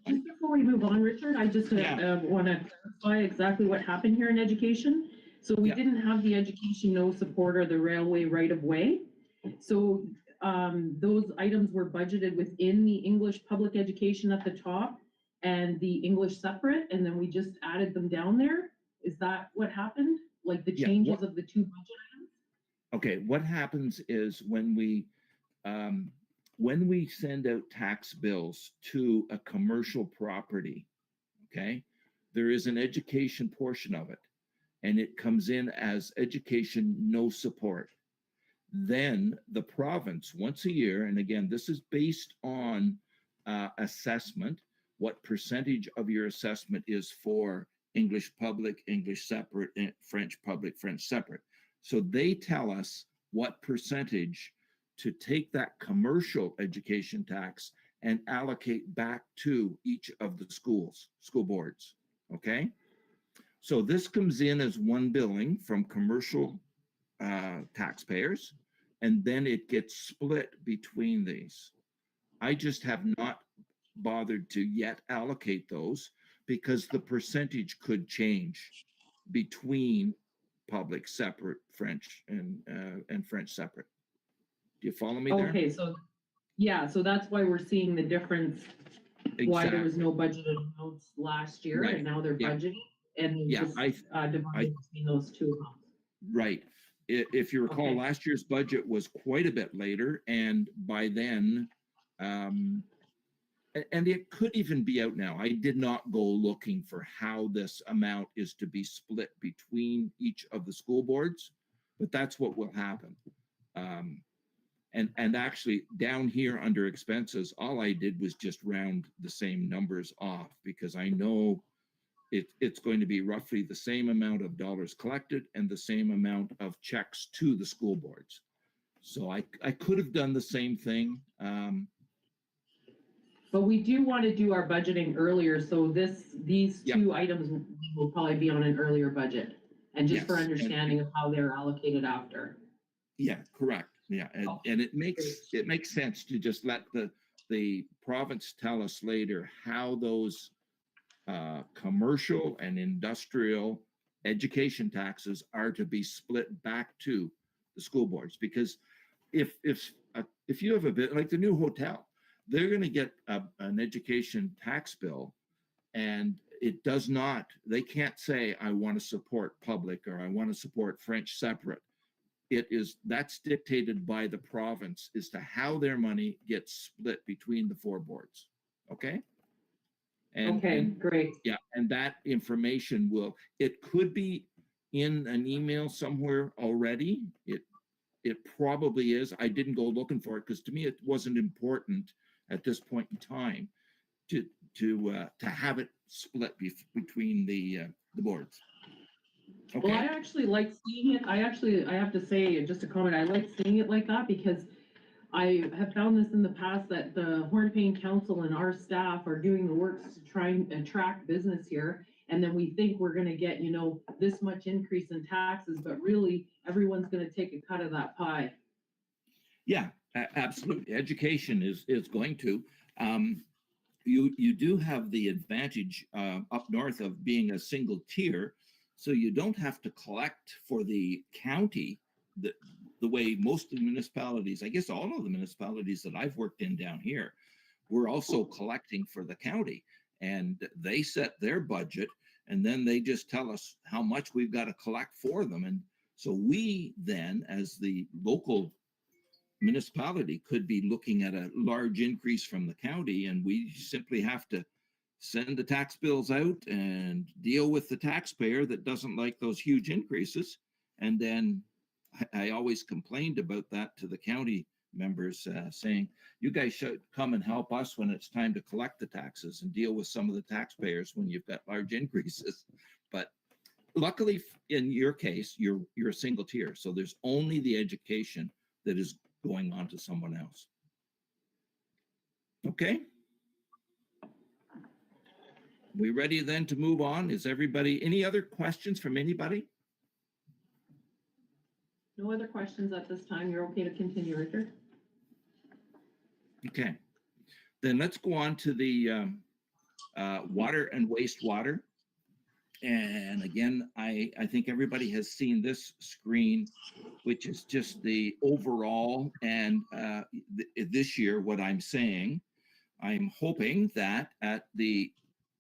Just before we move on, Richard, I just want to clarify exactly what happened here in education. So we didn't have the education no support or the railway right of way. So those items were budgeted within the English public education at the top and the English separate, and then we just added them down there. Is that what happened? like the Yeah, changes of the two budget items? Okay, what happens is when we send out tax bills to a commercial property, okay, there is an education portion of it, and it comes in as education no support. Then the province, once a year, and again, this is based on assessment, what percentage of your assessment is for English public, English separate, and French public, French separate. So they tell us what percentage to take that commercial education tax and allocate back to each of the school boards, okay? So this comes in as one billing from commercial taxpayers, and then it gets split between these. I just have not bothered to yet allocate those because the percentage could change between public separate French and French separate. Do you follow me there? Okay, so, yeah, so that's why we're seeing the difference, why there was Exactly. no budgeted amounts last year, Right. and now they're Yeah. budgeting, and Yeah, just divided between those two amounts. Right. If you recall, Okay. last year's budget was quite a bit later, and by then, and it could even be out now. I did not go looking for how this amount is to be split between each of the school boards, but that's what will happen. And actually down here under expenses, all I did was just round the same numbers off because I know it's going to be roughly the same amount of dollars collected and the same amount of checks to the school boards. So I could have done the same thing. But we do want to do our budgeting earlier, so these Yep. two items will probably be on an earlier budget. And just for Yes, and- understanding of how they're allocated after. Yeah, correct. Yeah, Oh, and it makes sense to just let the province tell us later how those commercial and industrial education taxes are to be split back to the school boards. Because if you have a bit like the new hotel, they're going to get an education tax bill, and it does not. They can't say I want to support public or I want to support French separate. That's dictated by the province as to how their money gets split between the four boards. Okay. Okay, great. Yeah, and that information it could be in an email somewhere already. It probably is. I didn't go looking for it because to me it wasn't important at this point in time to have it split between the boards. Okay. Well, I actually like seeing it. I have to say, just a comment, I like seeing it like that because I have found this in the past that the Hornepayne Council and our staff are doing the work to try and attract business here. And then we think we're gonna get, this much increase in taxes, but really everyone's gonna take a cut of that pie. Yeah, absolutely. Education is going to. You do have the advantage up north of being a single tier, so you don't have to collect for the county the way most of the municipalities, I guess all of the municipalities that I've worked in down here, we're also collecting for the county, and they set their budget, and then they just tell us how much we've got to collect for them. And so we then, as the local municipality, could be looking at a large increase from the county, and we simply have to send the tax bills out and deal with the taxpayer that doesn't like those huge increases. And then I always complained about that to the county members, saying, you guys should come and help us when it's time to collect the taxes and deal with some of the taxpayers when you've got large increases. But luckily, in your case, you're a single tier, so there's only the education that is going on to someone else. Okay. We ready then to move on? Is everybody, any other questions from anybody? No other questions at this time. You're okay to continue, Richard? Okay. Then let's go on to the water and wastewater. And again, I think everybody has seen this screen, which is just the overall. And this year, what I'm saying, I'm hoping that at the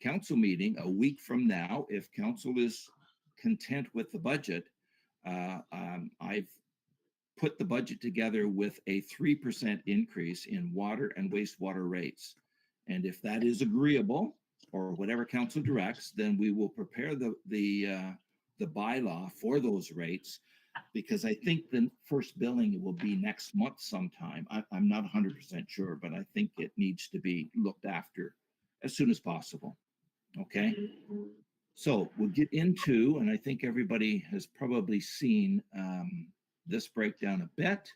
council meeting a week from now, if council is content with the budget, I've put the budget together with a 3% increase in water and wastewater rates. And if that is agreeable, or whatever council directs, then we will prepare the bylaw for those rates, because I think the first billing will be next month sometime. I'm not 100% sure, but I think it needs to be looked after as soon as possible. Okay. So we'll get into, and I think everybody has probably seen this breakdown a bit.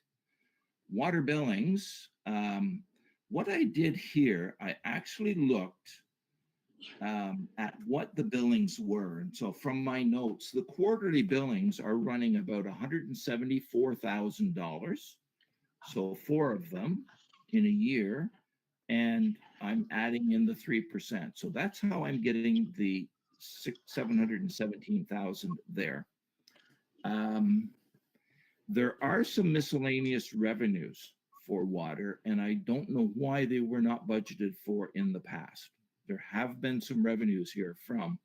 Water billings. What I did here, I actually looked at what the billings were. And so from my notes, the quarterly billings are running about $174,000. So 4 of them in a year. And I'm adding in the 3%. So that's how I'm getting the 717,000 there. There are some miscellaneous revenues for water, and I don't know why they were not budgeted for in the past. There have been some revenues here from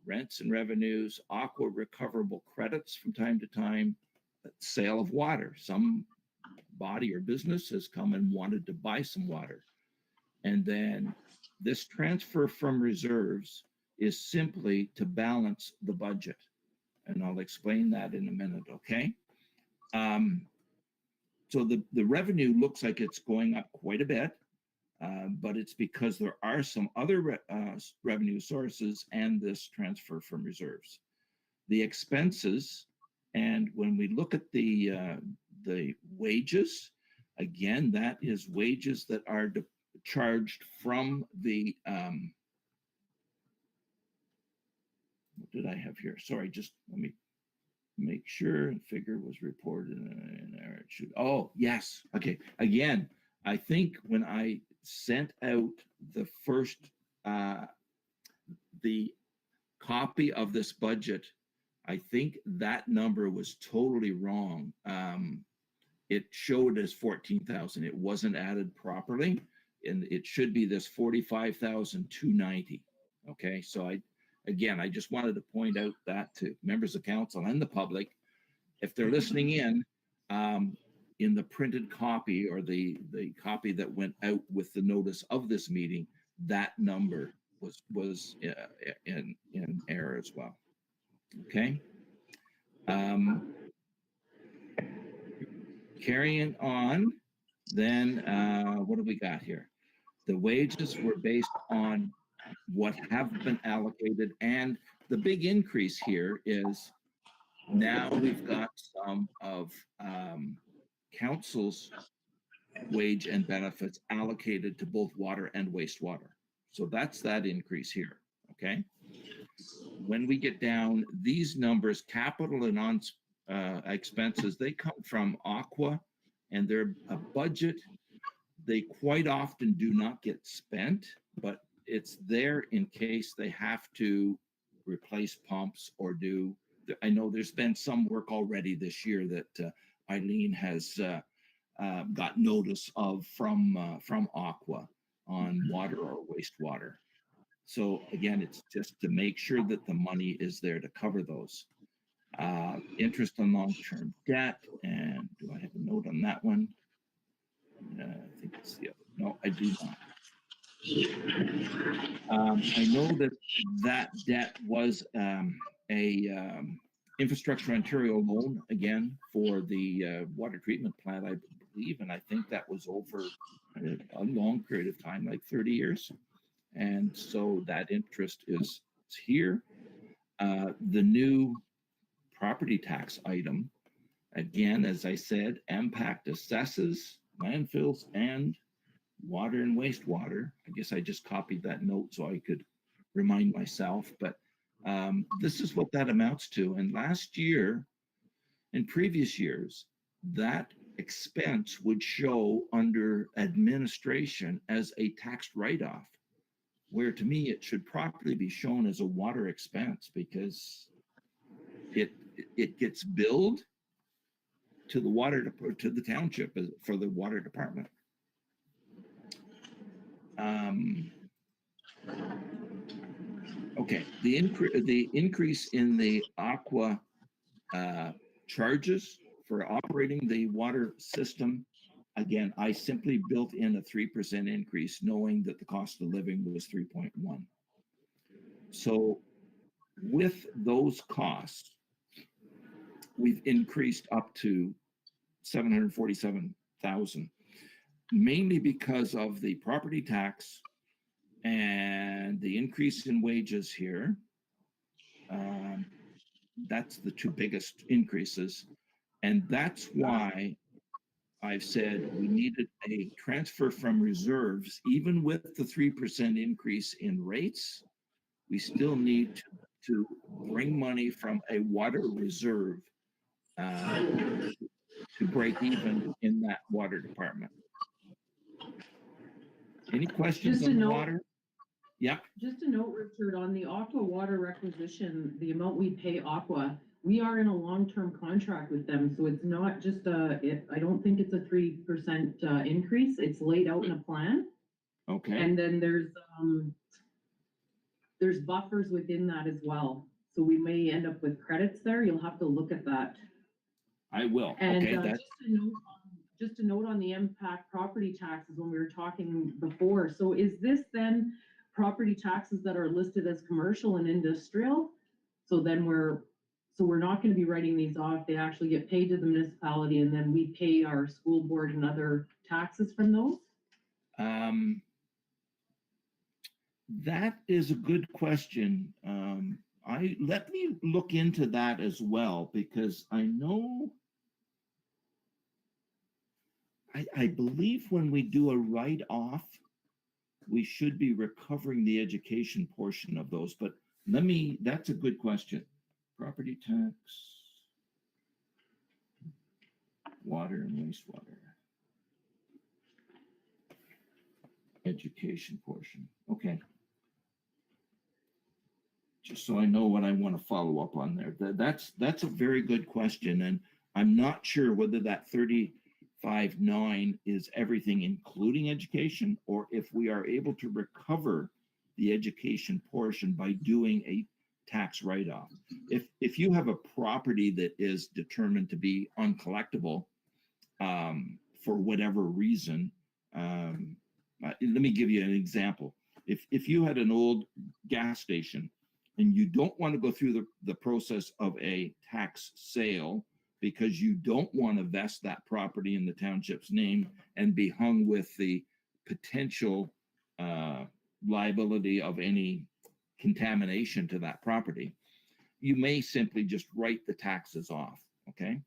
rents and revenues, aqua recoverable credits from time to time, sale of water. Some body or business has come and wanted to buy some water. And then this transfer from reserves is simply to balance the budget. And I'll explain that in a minute, okay? So the revenue looks like it's going up quite a bit, but it's because there are some other revenue sources and this transfer from reserves. The expenses, and when we look at the wages, again, that is wages that are charged from the, what did I have here? Sorry, just let me make sure the figure was reported in there. It should, oh, yes. Okay. Again, I think when I sent out the first, the copy of this budget, I think that number was totally wrong. It showed as 14,000. It wasn't added properly, and it should be this 45,290. Okay. So Again, I just wanted to point out that to members of council and the public, if they're listening in the printed copy or the copy that went out with the notice of this meeting, that number was in error as well. Okay. Carrying on, then what do we got here? The wages were based on what have been allocated, and the big increase here is now we've got some of council's wage and benefits allocated to both water and wastewater. So that's that increase here, okay? When we get down, these numbers, capital and on expenses, they come from Aqua, and they're a budget. They quite often do not get spent, but it's there in case they have to replace pumps or do. I know there's been some work already this year that Eileen has got notice of from Aqua on water or wastewater. So again, it's just to make sure that the money is there to cover those. Interest on long-term debt, and do I have a note on that one? I think it's the other. No, I do not. I know that debt was a Infrastructure Ontario loan, again, for the water treatment plant, I believe, and I think that was over a long period of time, like 30 years. And so that interest is here. The new property tax item, again, as I said, impact assesses landfills and water and wastewater. I guess I just copied that note so I could remind myself, but this is what that amounts to. And last year and previous years, that expense would show under administration as a taxed write-off, where to me it should properly be shown as a water expense because it gets billed to the to the township for the water department. Okay, the increase in the Aqua charges for operating the water system, again, I simply built in a 3% increase, knowing that the cost of living was 3.1. So with those costs, we've increased up to 747,000, mainly because of the property tax and the increase in wages here. That's the two biggest increases. And that's why I've said we needed a transfer from reserves. Even with the 3% increase in rates, we still need to bring money from a water reserve to break even in that water department. Any questions Just a on note- water? Yeah. Just a note, Richard, on the Aqua water requisition, the amount we pay Aqua, we are in a long-term contract with them, so it's not just I don't think it's a 3% increase. It's laid out in a plan. Okay. And then there's buffers within that as well. So we may end up with credits there. You'll have to look at that. I will. And Okay. That's just a note on the impact property taxes when we were talking before. So is this then property taxes that are listed as commercial and industrial? So then we're not going to be writing these off. They actually get paid to the municipality, and then we pay our school board and other taxes from those? that is a good question. Let me look into that as well, because I know I believe when we do a write-off, we should be recovering the education portion of those, but that's a good question. Property tax, water and wastewater, education portion. Okay. Just so I know what I want to follow up on there. That's a very good question, and I'm not sure whether that 35.9 is everything including education, or if we are able to recover the education portion by doing a tax write-off. If you have a property that is determined to be uncollectible for whatever reason, let me give you an example. If you had an old gas station and you don't want to go through the process of a tax sale because you don't want to vest that property in the township's name and be hung with the potential liability of any contamination to that property, you may simply just write the taxes off, okay?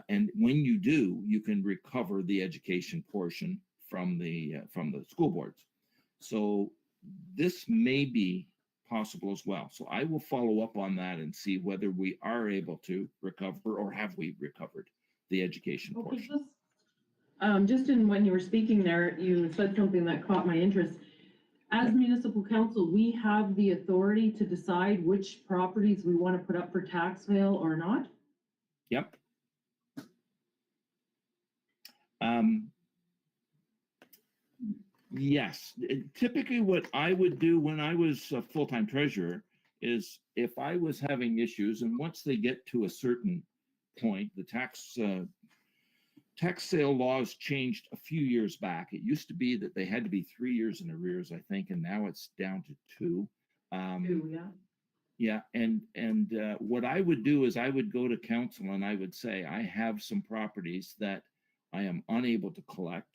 And when you do, you can recover the education portion from the school boards. So this may be possible as well. So I will follow up on that and see whether we are able to recover, or have we recovered the education portion. Just when you were speaking there, you said something that caught my interest. As municipal council, we have the authority to decide which properties we want to put up for tax sale or not? Yep. Yes, typically what I would do when I was a full-time treasurer is, if I was having issues, and once they get to a certain point, the tax sale laws changed a few years back. It used to be that they had to be 3 years in arrears, I think, and now it's down to 2. Yeah, and what I would do is I would go to council and I would say, I have some properties that I am unable to collect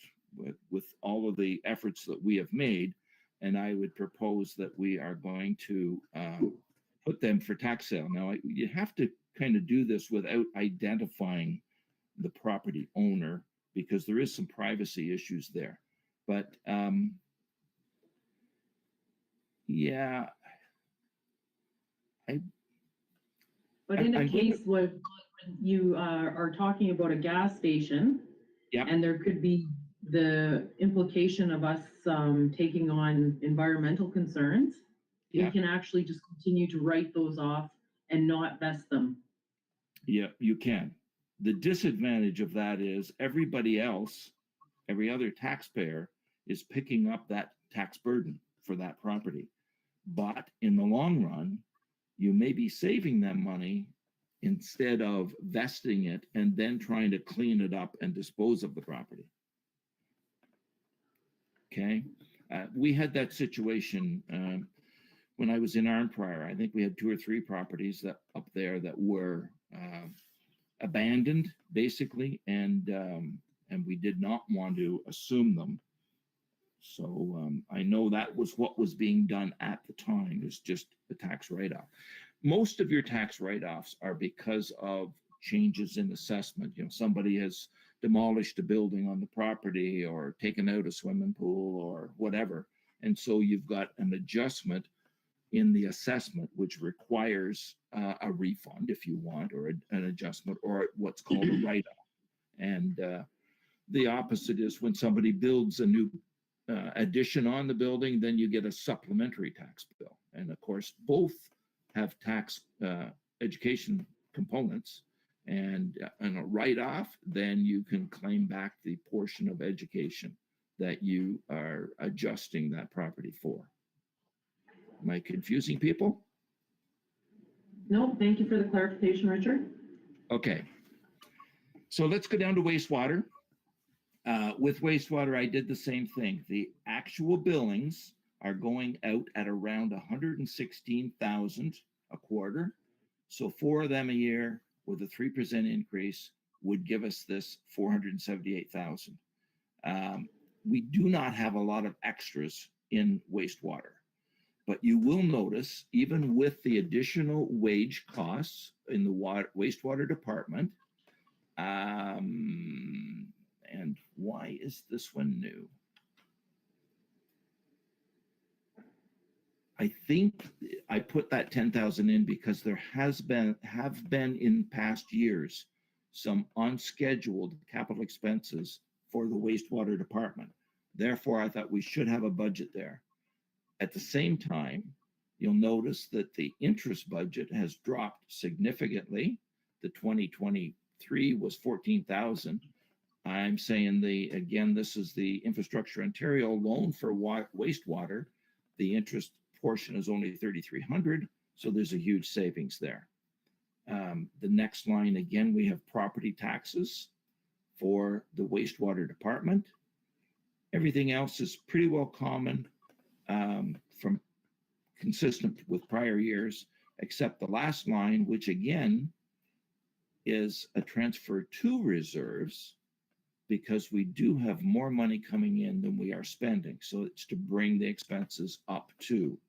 with all of the efforts that we have made, and I would propose that we are going to put them for tax sale. Now, you have to kind of do this without identifying the property owner, because there is some privacy issues there. But yeah, But in a case when you are talking about a gas station, yeah, and there could be the implication of us taking on environmental concerns, yeah, we can actually just continue to write those off and not vest them. yeah, you can. The disadvantage of that is everybody else, every other taxpayer, is picking up that tax burden for that property. But in the long run, you may be saving them money instead of vesting it and then trying to clean it up and dispose of the property. Okay, we had that situation when I was in Arnprior. I think we had 2 or 3 properties that up there that were abandoned, basically, and we did not want to assume them. So I know that was what was being done at the time. It was just a tax write-off. Most of your tax write-offs are because of changes in assessment. You know, somebody has demolished a building on the property or taken out a swimming pool or whatever. And so you've got an adjustment in the assessment, which requires a refund if you want, or an adjustment, or what's called a write-off. And the opposite is when somebody builds a new addition on the building, then you get a supplementary tax bill. And of course, both have tax education components. And a write-off, then you can claim back the portion of education that you are adjusting that property for. Am I confusing people? No, thank you for the clarification, Richard. Okay. So let's go down to wastewater. With wastewater, I did the same thing. The actual billings are going out at around 116,000 a quarter. So 4 of them a year with a 3% increase would give us this 478,000. We do not have a lot of extras in wastewater, but you will notice even with the additional wage costs in the wastewater department, and why is this one new? I think I put that 10,000 in because there have been in past years some unscheduled capital expenses for the wastewater department. Therefore, I thought we should have a budget there. At the same time, you'll notice that the interest budget has dropped significantly. The 2023 was 14,000. I'm saying again, this is the Infrastructure Ontario loan for wastewater. The interest portion is only 3,300, so there's a huge savings there. The next line, again, we have property taxes for the wastewater department. Everything else is pretty well common, from consistent with prior years, except the last line, which again is a transfer to reserves, because we do have more money coming in than we are spending. So it's to bring the expenses up too.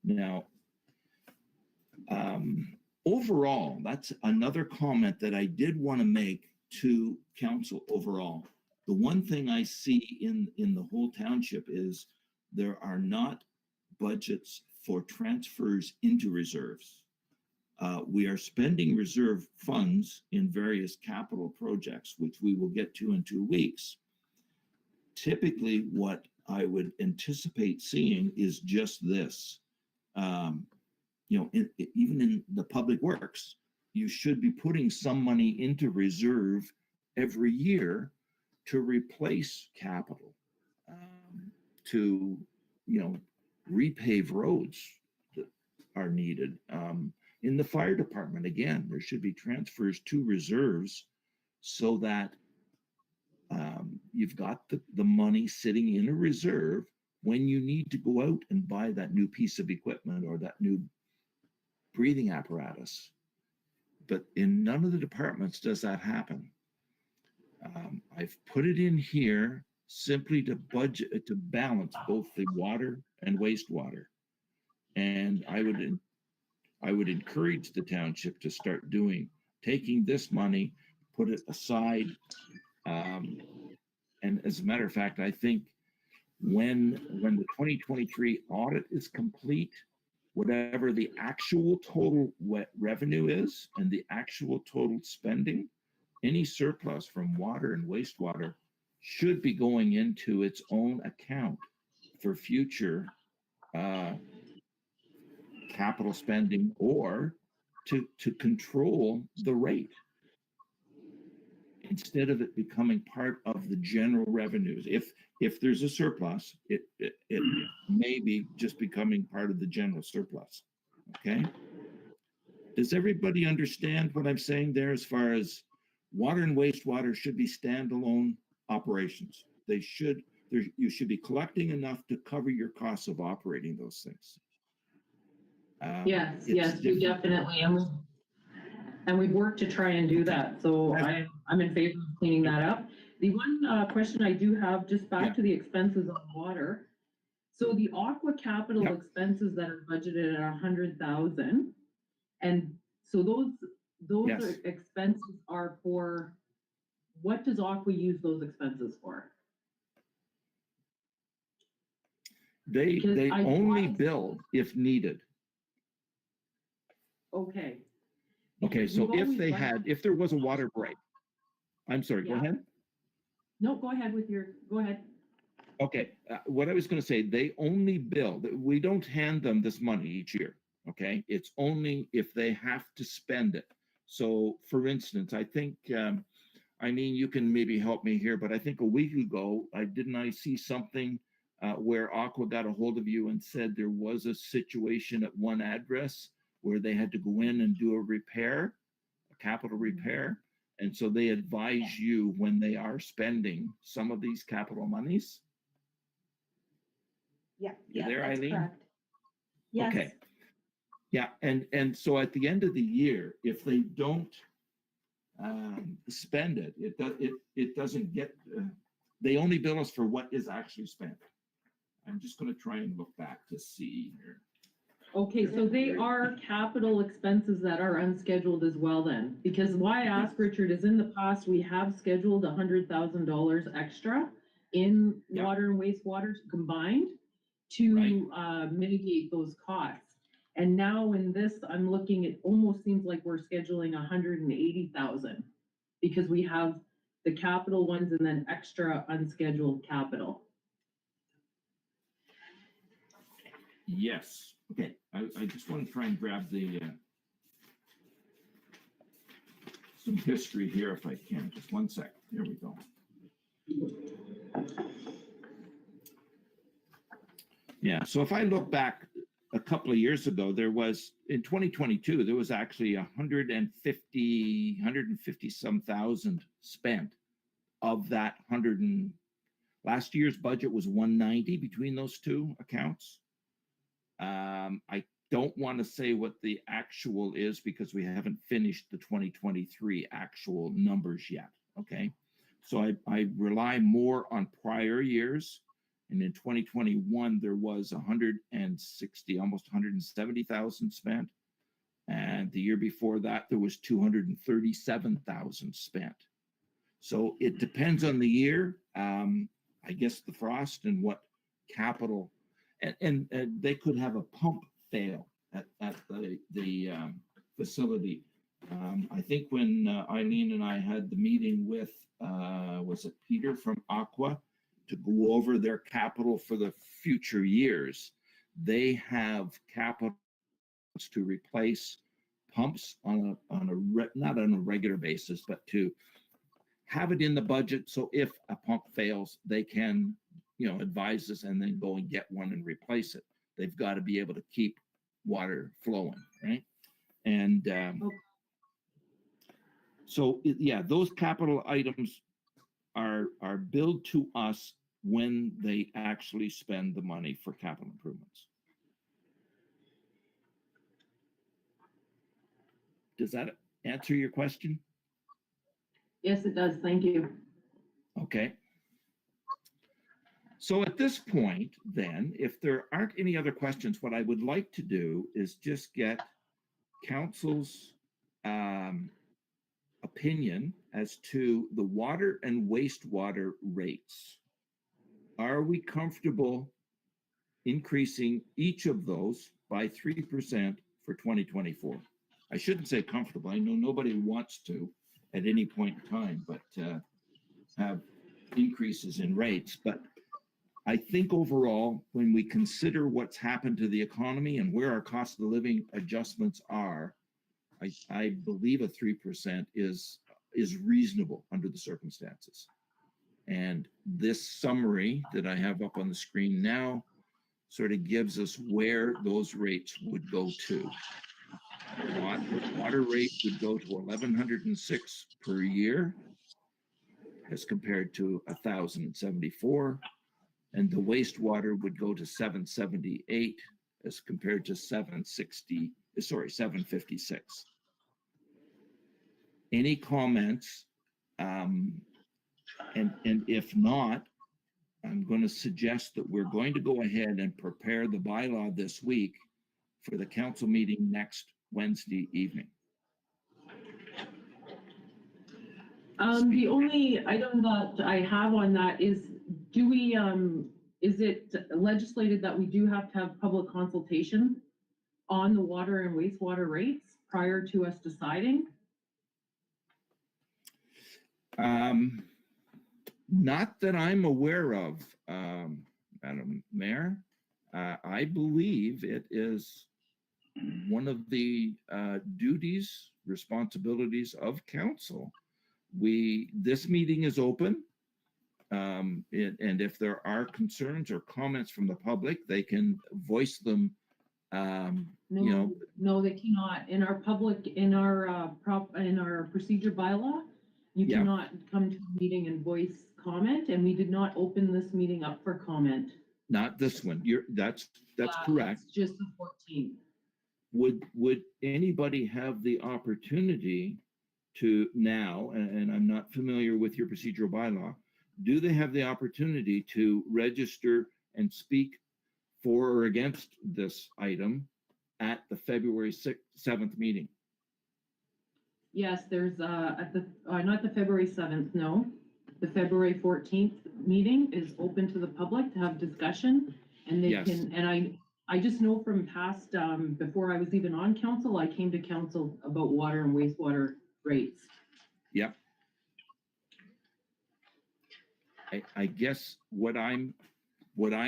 Now, overall, that's another comment that I did want to make to council overall. The one thing I see in the whole township is there are not budgets for transfers into reserves. We are spending reserve funds in various capital projects, which we will get to in 2 weeks. Typically, what I would anticipate seeing is just this. Even in the public works, you should be putting some money into reserve every year to replace capital, to repave roads that are needed. In the fire department, again, there should be transfers to reserves so that you've got the money sitting in a reserve when you need to go out and buy that new piece of equipment or that new breathing apparatus. But in none of the departments does that happen. I've put it in here simply to budget, to balance both the water and wastewater. And I would encourage the township to start taking this money, put it aside. And as a matter of fact, I think when the 2023 audit is complete, whatever the actual total revenue is and the actual total spending, any surplus from water and wastewater should be going into its own account for future capital spending, or to control the rate instead of it becoming part of the general revenues. If there's a surplus, it may be just becoming part of the general surplus. Okay. Does everybody understand what I'm saying there as far as water and wastewater should be standalone operations? They should, you should be collecting enough to cover your costs of operating those things. Yes, It's yes, we different. definitely, and we've worked to try and do that, so I'm in favor of cleaning that up. The one question I do have, just Yeah. back to the expenses on water. So the aqua capital Yep. expenses that are budgeted at 100,000, and so those Yes. are expenses are for, what does aqua use those expenses for? They Because I only thought- bill if needed. Okay. Okay, Because so we've always if there was a water break, I'm sorry, go Yeah. ahead. No, go ahead. Okay, what I was going to say, they only bill, we don't hand them this money each year, okay? It's only if they have to spend it. So for instance, I think, Eileen, you can maybe help me here, but I think a week ago, I see something where Aqua got a hold of you and said there was a situation at one address where they had to go in and do a repair, a capital repair. And so they advise you when they are spending some of these capital monies. Yeah, You yeah, there, that's Eileen? correct. Yes. Okay. Yeah, and so at the end of the year, if they don't spend it, it doesn't get. They only bill us for what is actually spent. I'm just going to try and look back to see here. Okay, so they are capital expenses that are unscheduled as well then, because why I asked Richard is in the past, we have scheduled $100,000 extra in Yeah. water and wastewater combined to mitigate those costs. And now in this, I'm looking, it almost seems like we're scheduling 180,000 because we have the capital ones and then extra unscheduled capital. Yes. Okay. I just want to try and grab the some history here if I can. Just one sec. There we go. Yeah. So if I look back a couple of years ago, there was in 2022, there was actually 150 some thousand spent of that last year's budget was 190 between those two accounts. I don't want to say what the actual is because we haven't finished the 2023 actual numbers yet. Okay. So I rely more on prior years. And in 2021, there was 160, almost 170,000 spent. And the year before that, there was 237,000 spent. So it depends on the year. I guess the frost and what capital, and they could have a pump fail at the facility. I think when Eileen and I had the meeting with, was it Peter from Aqua, to go over their capital for the future years, they have capital to replace pumps not on a regular basis, but to have it in the budget. So if a pump fails, they can, advise us and then go and get one and replace it. They've got to be able to keep water flowing, right? And so, those capital items are billed to us when they actually spend the money for capital improvements. Does that answer your question? Yes, it does. Thank you. Okay. So at this point, then, if there aren't any other questions, what I would like to do is just get council's opinion as to the water and wastewater rates. Are we comfortable increasing each of those by 3% for 2024? I shouldn't say comfortable. I know nobody wants to at any point in time, but have increases in rates. But I think overall, when we consider what's happened to the economy and where our cost of living adjustments are, I believe a 3% is reasonable under the circumstances. And this summary that I have up on the screen now sort of gives us where those rates would go to. Water rate would go to 1,106 per year as compared to 1,074. And the wastewater would go to 778 as compared to 756. Any comments? And if not, I'm going to suggest that we're going to go ahead and prepare the bylaw this week for the council meeting next Wednesday evening. The only item that I have on that is, do we, is it legislated that we do have to have public consultation on the water and wastewater rates prior to us deciding? Not that I'm aware of, Madam Mayor. I believe it is one of the duties, responsibilities of council. This meeting is open, and if there are concerns or comments from the public, they can voice them. No, they cannot. In our procedure bylaw, you Yeah. cannot come to a meeting and voice comment, and we did not open this meeting up for comment. Not this one. That's correct. It's just the 14th. Would anybody have the opportunity to now, and I'm not familiar with your procedural bylaw, do they have the opportunity to register and speak for or against this item at the February 7th meeting? Yes, there's at the not the February 7th, no. The February 14th meeting is open to the public to have discussion, and they Yes. can, and I just know from past, before I was even on council, I came to council about water and wastewater rates. Yep. I guess what I'm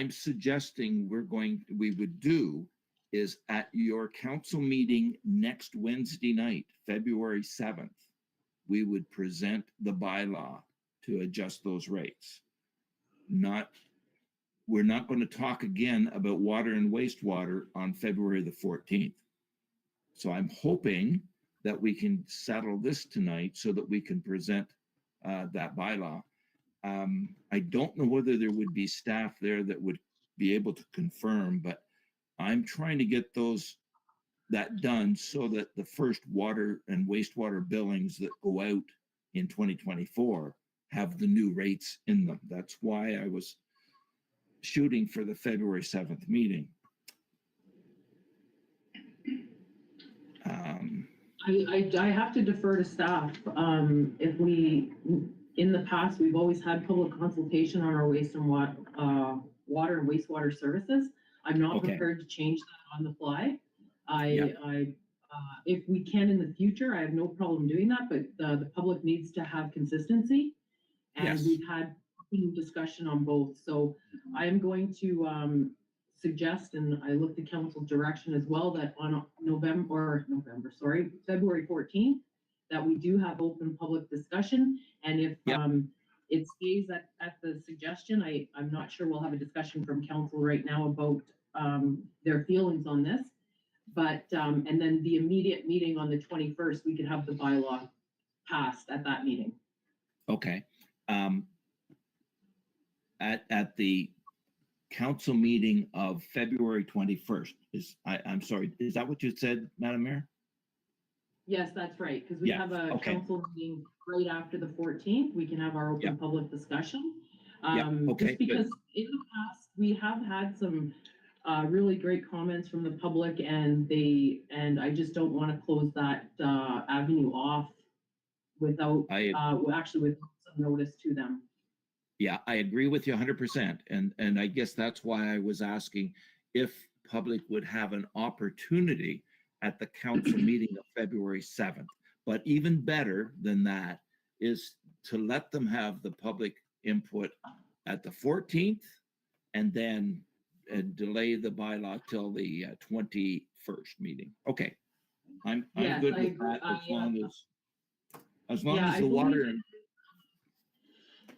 suggesting we would do is at your council meeting next Wednesday night, February 7th, we would present the bylaw to adjust those rates. We're not going to talk again about water and wastewater on February the 14th. So I'm hoping that we can settle this tonight so that we can present that bylaw. I don't know whether there would be staff there that would be able to confirm, but I'm trying to get that done so that the first water and wastewater billings that go out in 2024 have the new rates in them. That's why I was shooting for the February 7th meeting. I have to defer to staff. If we, in the past, we've always had public consultation on our waste and water and wastewater services. I'm not prepared to change that on the fly. If we can in the future, I have no problem doing that, but the public needs to have consistency. And we've had discussion on both. So I am going to suggest, and I look to council direction as well, that on February 14th, that we do have open public discussion. And if it stays at the suggestion, I'm not sure we'll have a discussion from council right now about their feelings on this. But, and then the immediate meeting on the 21st, we could have the bylaw passed at that meeting. Okay. At the council meeting of February 21st, I'm sorry, is that what you said, Madam Mayor? Yes, that's right, because we have a council meeting right after the 14th. We can have our open public discussion. Just because in the past, we have had some really great comments from the public, and I just don't want to close that avenue off without, actually with some notice to them. Yeah, I agree with you 100%. And I guess that's why I was asking if public would have an opportunity at the council meeting of February 7th. But even better than that is to let them have the public input at the 14th and then delay the bylaw till the 21st meeting. Okay. I'm good with that as long as the water and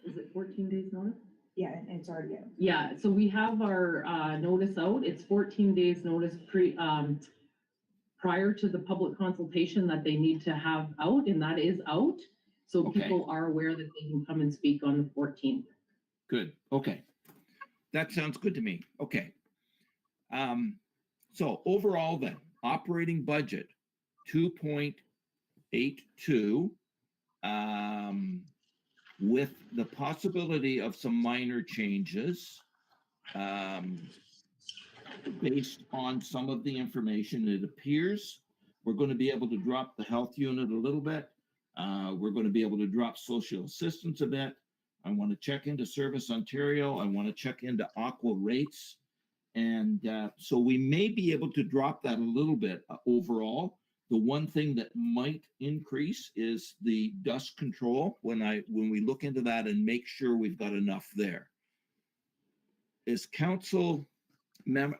is it 14 days notice? Yeah, and it's already out. Yeah, so we have our notice out. It's 14 days notice prior to the public consultation that they need to have out, and that is out. So Okay. people are aware that they can come and speak on the 14th. Good, okay. That sounds good to me, okay. So overall then, operating budget, 2.82, with the possibility of some minor changes, based on some of the information. It appears we're going to be able to drop the health unit a little bit. We're going to be able to drop social assistance a bit. I want to check into Service Ontario. I want to check into Aqua rates. And so we may be able to drop that a little bit overall. The one thing that might increase is the dust control when we look into that and make sure we've got enough there. Is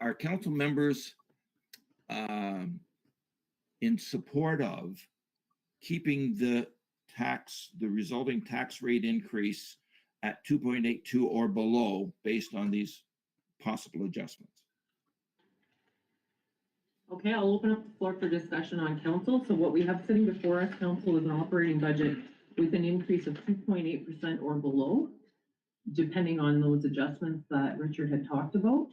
our council members in support of keeping the resulting tax rate increase at 2.82 or below based on these possible adjustments? Okay, I'll open up the floor for discussion on council. So what we have sitting before us, council, is an operating budget with an increase of 2.8% or below, depending on those adjustments that Richard had talked about.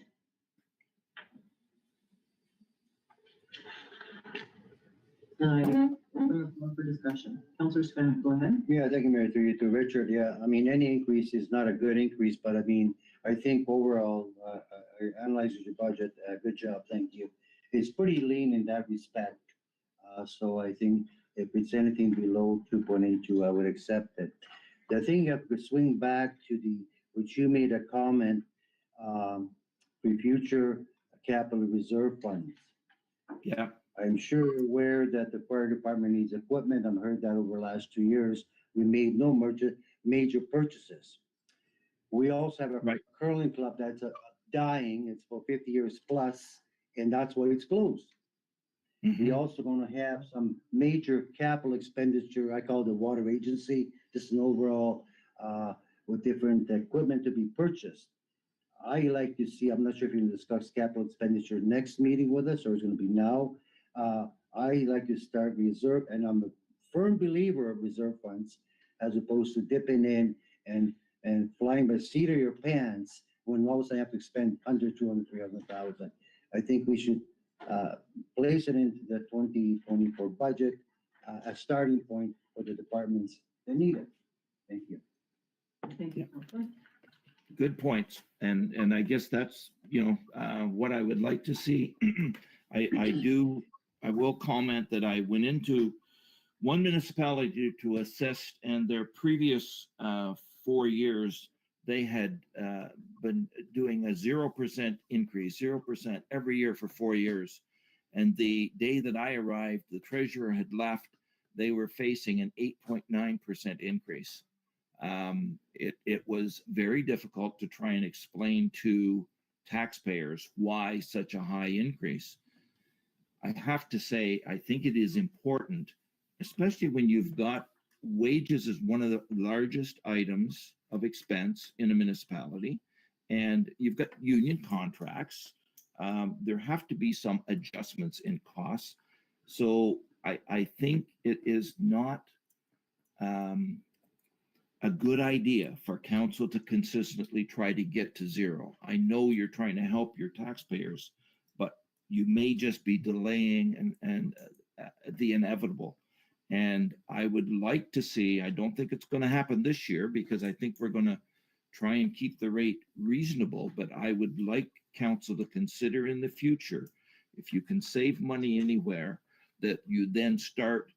And I open the floor for discussion. Councilor Sven, go ahead. Yeah, thank you, Mayor, through you to Richard. Yeah, I mean, any increase is not a good increase, but I mean, I think overall, analyzing your budget, good job, thank you. It's pretty lean in that respect. So I think if it's anything below 2.82, I would accept it. The thing I could swing back to which you made a comment, for future capital reserve funds. Yeah. I'm sure you're aware that the fire department needs equipment. I've heard that over the last 2 years. We made no major purchases. We also have a curling club that's dying. It's for 50 years plus, and that's why it's closed. We also gonna have some major capital expenditure. I call it the water agency, just an overall, with different equipment to be purchased. I like to see, I'm not sure if you can discuss capital expenditure next meeting with us, or it's gonna be now. I like to start reserve, and I'm a firm believer of reserve funds as opposed to dipping in and flying by the seat of your pants when all of a sudden you have to spend under 200, 300,000. I think we should place it into the 2024 budget, a starting point for the departments that need it. Thank you. Thank you, Councilor. Good points. And I guess that's, what I would like to see. I will comment that I went into one municipality to assess, and their previous 4 years, they had been doing a 0% increase, 0% every year for 4 years. And the day that I arrived, the treasurer had left, they were facing an 8.9% increase. It was very difficult to try and explain to taxpayers why such a high increase. I have to say, I think it is important, especially when you've got wages as one of the largest items of expense in a municipality, and you've got union contracts. There have to be some adjustments in costs. So I think it is not a good idea for council to consistently try to get to zero. I know you're trying to help your taxpayers, but you may just be delaying and the inevitable. And I would like to see, I don't think it's going to happen this year because I think we're going to try and keep the rate reasonable, but I would like council to consider in the future, if you can save money anywhere, that you then start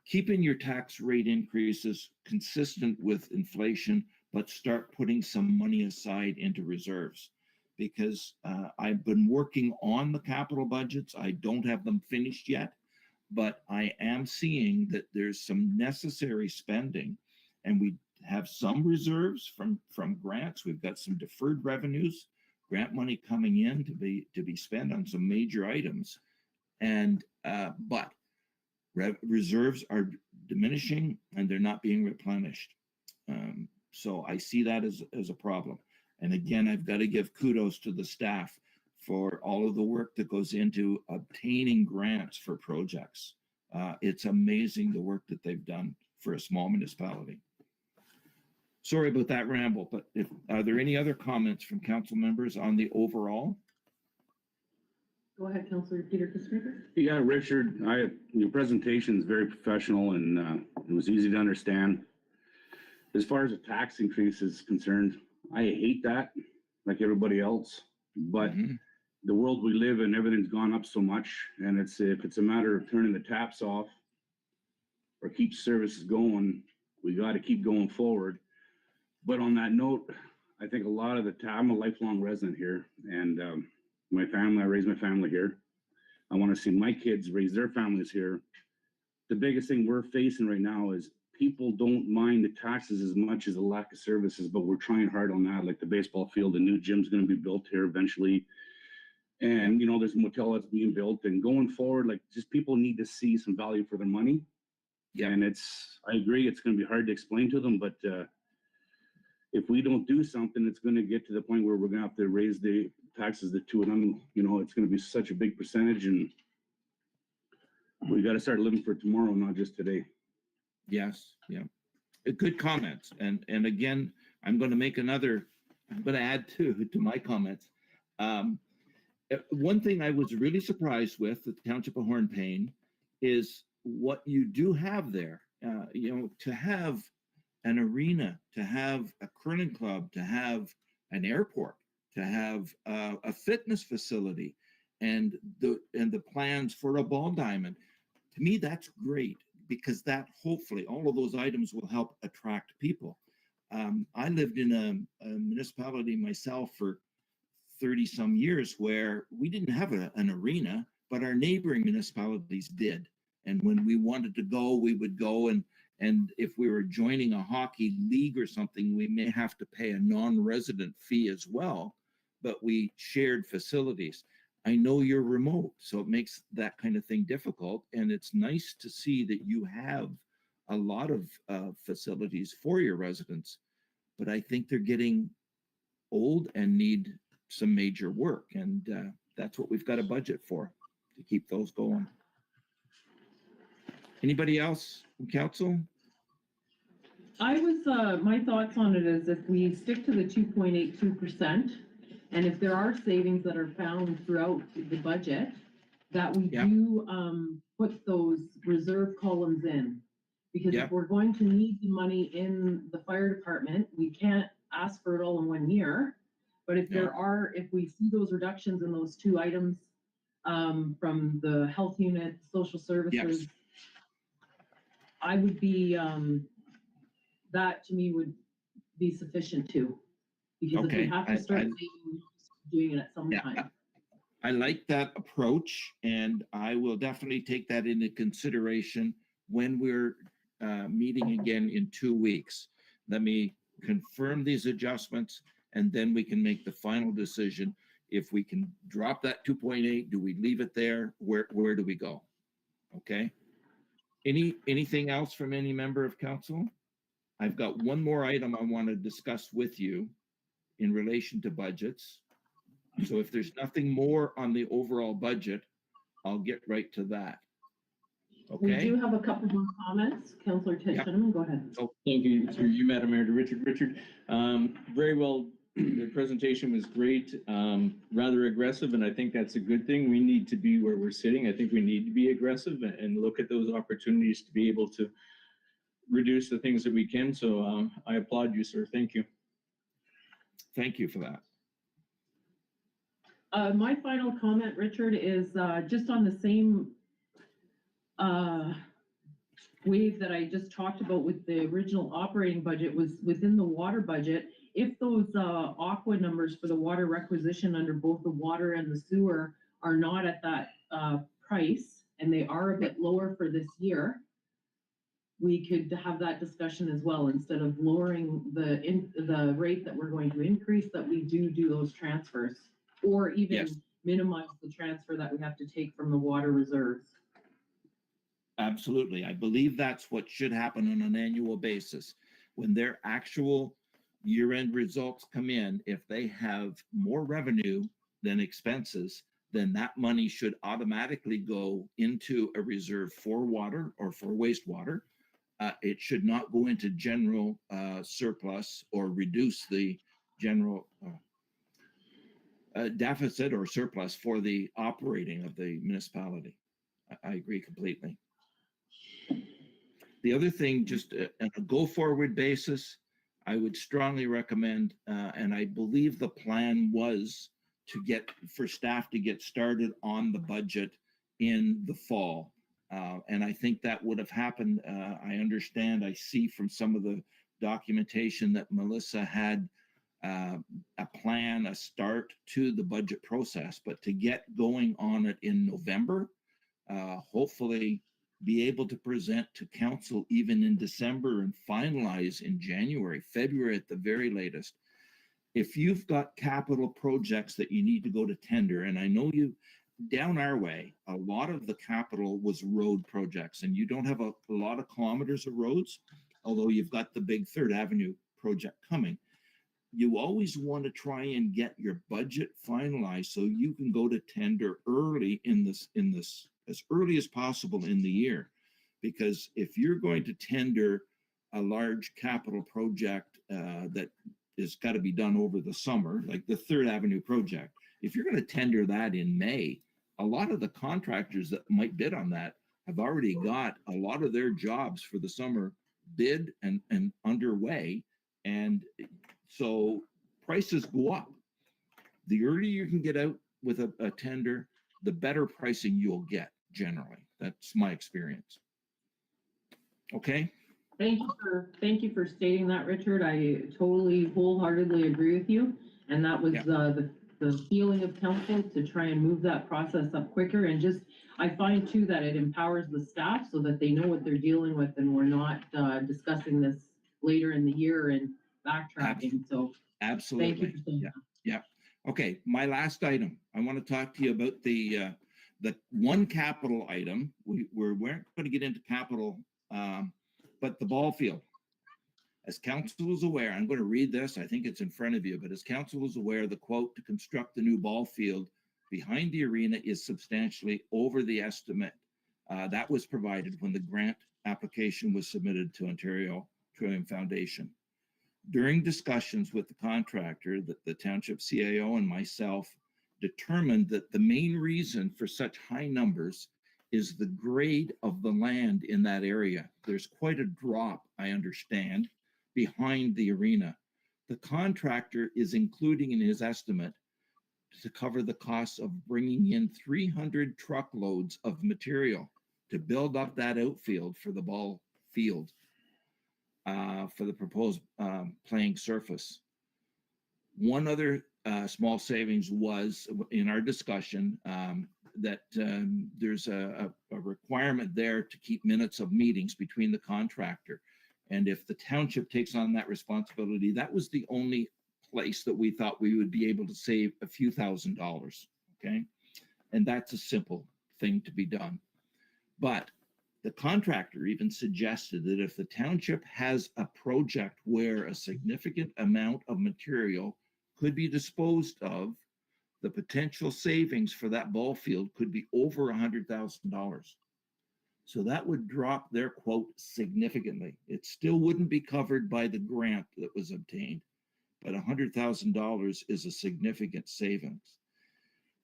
keeping your tax rate increases consistent with inflation, but start putting some money aside into reserves. Because I've been working on the capital budgets. I don't have them finished yet, but I am seeing that there's some necessary spending, and we have some reserves from grants. We've got some deferred revenues, grant money coming in to be spent on some major items, and but reserves are diminishing and they're not being replenished. So I see that as a problem. And again, I've got to give kudos to the staff for all of the work that goes into obtaining grants for projects. It's amazing the work that they've done for a small municipality. Sorry about that ramble, but are there any other comments from council members on the overall? Go ahead, Councillor Peter Kissinger. Yeah, Richard, your presentation is very professional and it was easy to understand. As far as the tax increase is concerned, I hate that, like everybody else, but the world we live in, everything's gone up so much, and if it's a matter of turning the taps off or keep services going, we got to keep going forward. But on that note, I think a lot of I'm a lifelong resident here, and my family, I raised my family here. I want to see my kids raise their families here. The biggest thing we're facing right now is people don't mind the taxes as much as the lack of services, but we're trying hard on that. Like the baseball field, the new gym's going to be built here eventually. And, you know, there's a motel that's being built, and going forward, like just people need to see some value for their money. Yeah. And I agree, it's going to be hard to explain to them, but if we don't do something, it's going to get to the point where we're going to have to raise the taxes to you know, it's going to be such a big percentage, and we got to start living for tomorrow, not just today. Yes, yeah. Good comments. And again, I'm going to add to my comments. One thing I was really surprised with the Township of Hornepayne is what you do have there. You know, to have an arena, to have a curling club, to have an airport, to have a fitness facility, and the plans for a ball diamond. To me, that's great, because that hopefully all of those items will help attract people. I lived in a municipality myself for 30 some years where we didn't have an arena, but our neighboring municipalities did. And when we wanted to go, we would go, and if we were joining a hockey league or something, we may have to pay a non-resident fee as well, but we shared facilities. I know you're remote, so it makes that kind of thing difficult. And it's nice to see that you have a lot of facilities for your residents, but I think they're getting old and need some major work. And that's what we've got a budget for, to keep those going. Anybody else from council? My thoughts on it is if we stick to the 2.82%, and if there are savings that are found throughout the budget, that we do put those reserve columns in. Because if we're going to need the money in the fire department, we can't ask for it all in 1 year. But if if we see those reductions in those two items from the health unit, social services, I would be, that to me would be sufficient too. Because if we have to start doing it at some time. I like that approach, and I will definitely take that into consideration when we're meeting again in 2 weeks. Let me confirm these adjustments, and then we can make the final decision. If we can drop that 2.8, do we leave it there? Where do we go? Okay. Anything else from any member of council? I've got one more item I want to discuss with you in relation to budgets. So if there's nothing more on the overall budget, I'll get right to that. Okay. We do have a couple more comments. Councillor Titchenman, go ahead. Oh, thank you, through you, Madam Mayor, to Richard. Richard, very well. The presentation was great, rather aggressive, and I think that's a good thing. We need to be where we're sitting. I think we need to be aggressive and look at those opportunities to be able to reduce the things that we can. So I applaud you, sir. Thank you. Thank you for that. My final comment, Richard, is just on the same wave that I just talked about with the original operating budget was within the water budget. If those aqua numbers for the water requisition under both the water and the sewer are not at that price, and they are a bit lower for this year, we could have that discussion as well. Instead of lowering the rate that we're going to increase, that we do those transfers, or even minimize the transfer that we have to take from the water reserves. Absolutely. I believe that's what should happen on an annual basis. When their actual year-end results come in, if they have more revenue than expenses, then that money should automatically go into a reserve for water or for wastewater. It should not go into general surplus or reduce the general deficit or surplus for the operating of the municipality. I agree completely. The other thing, just on a go-forward basis, I would strongly recommend, and I believe the plan was for staff to get started on the budget in the fall. And I think that would have happened. I understand, I see from some of the documentation that Melissa had a plan, a start to the budget process, but to get going on it in November, hopefully be able to present to council even in December and finalize in January, February at the very latest. If you've got capital projects that you need to go to tender, and I know you, down our way, a lot of the capital was road projects, and you don't have a lot of kilometers of roads, although you've got the big 3rd Avenue project coming. You always want to try and get your budget finalized so you can go to tender early in this as early as possible in the year. Because if you're going to tender a large capital project that has got to be done over the summer, like the 3rd Avenue project, if you're going to tender that in May, a lot of the contractors that might bid on that have already got a lot of their jobs for the summer bid and underway. And so prices go up. The earlier you can get out with a tender, the better pricing you'll get generally. That's my experience. Okay. Thank you for stating that, Richard. I totally wholeheartedly agree with you. And that was the feeling of council to try and move that process up quicker. And just, I find too that it empowers the staff so that they know what they're dealing with, and we're not discussing this later in the year and backtracking. So absolutely. Thank you for saying that. Yeah. Okay. My last item. I want to talk to you about the one capital item. We weren't going to get into capital, but the ball field. As council is aware, I'm going to read this. I think it's in front of you, but as council is aware, the quote to construct the new ball field behind the arena is substantially over the estimate that was provided when the grant application was submitted to Ontario Trillium Foundation. During discussions with the contractor, the township CAO and myself determined that the main reason for such high numbers is the grade of the land in that area. There's quite a drop, I understand, behind the arena. The contractor is including in his estimate to cover the costs of bringing in 300 truckloads of material to build up that outfield for the ball field, for the proposed playing surface. One other small savings was in our discussion that there's a requirement there to keep minutes of meetings between the contractor. And if the township takes on that responsibility, that was the only place that we thought we would be able to save a few $1,000s, okay? And that's a simple thing to be done. But the contractor even suggested that if the township has a project where a significant amount of material could be disposed of, the potential savings for that ball field could be over $100,000. So that would drop their quote significantly. It still wouldn't be covered by the grant that was obtained, but $100,000 is a significant savings.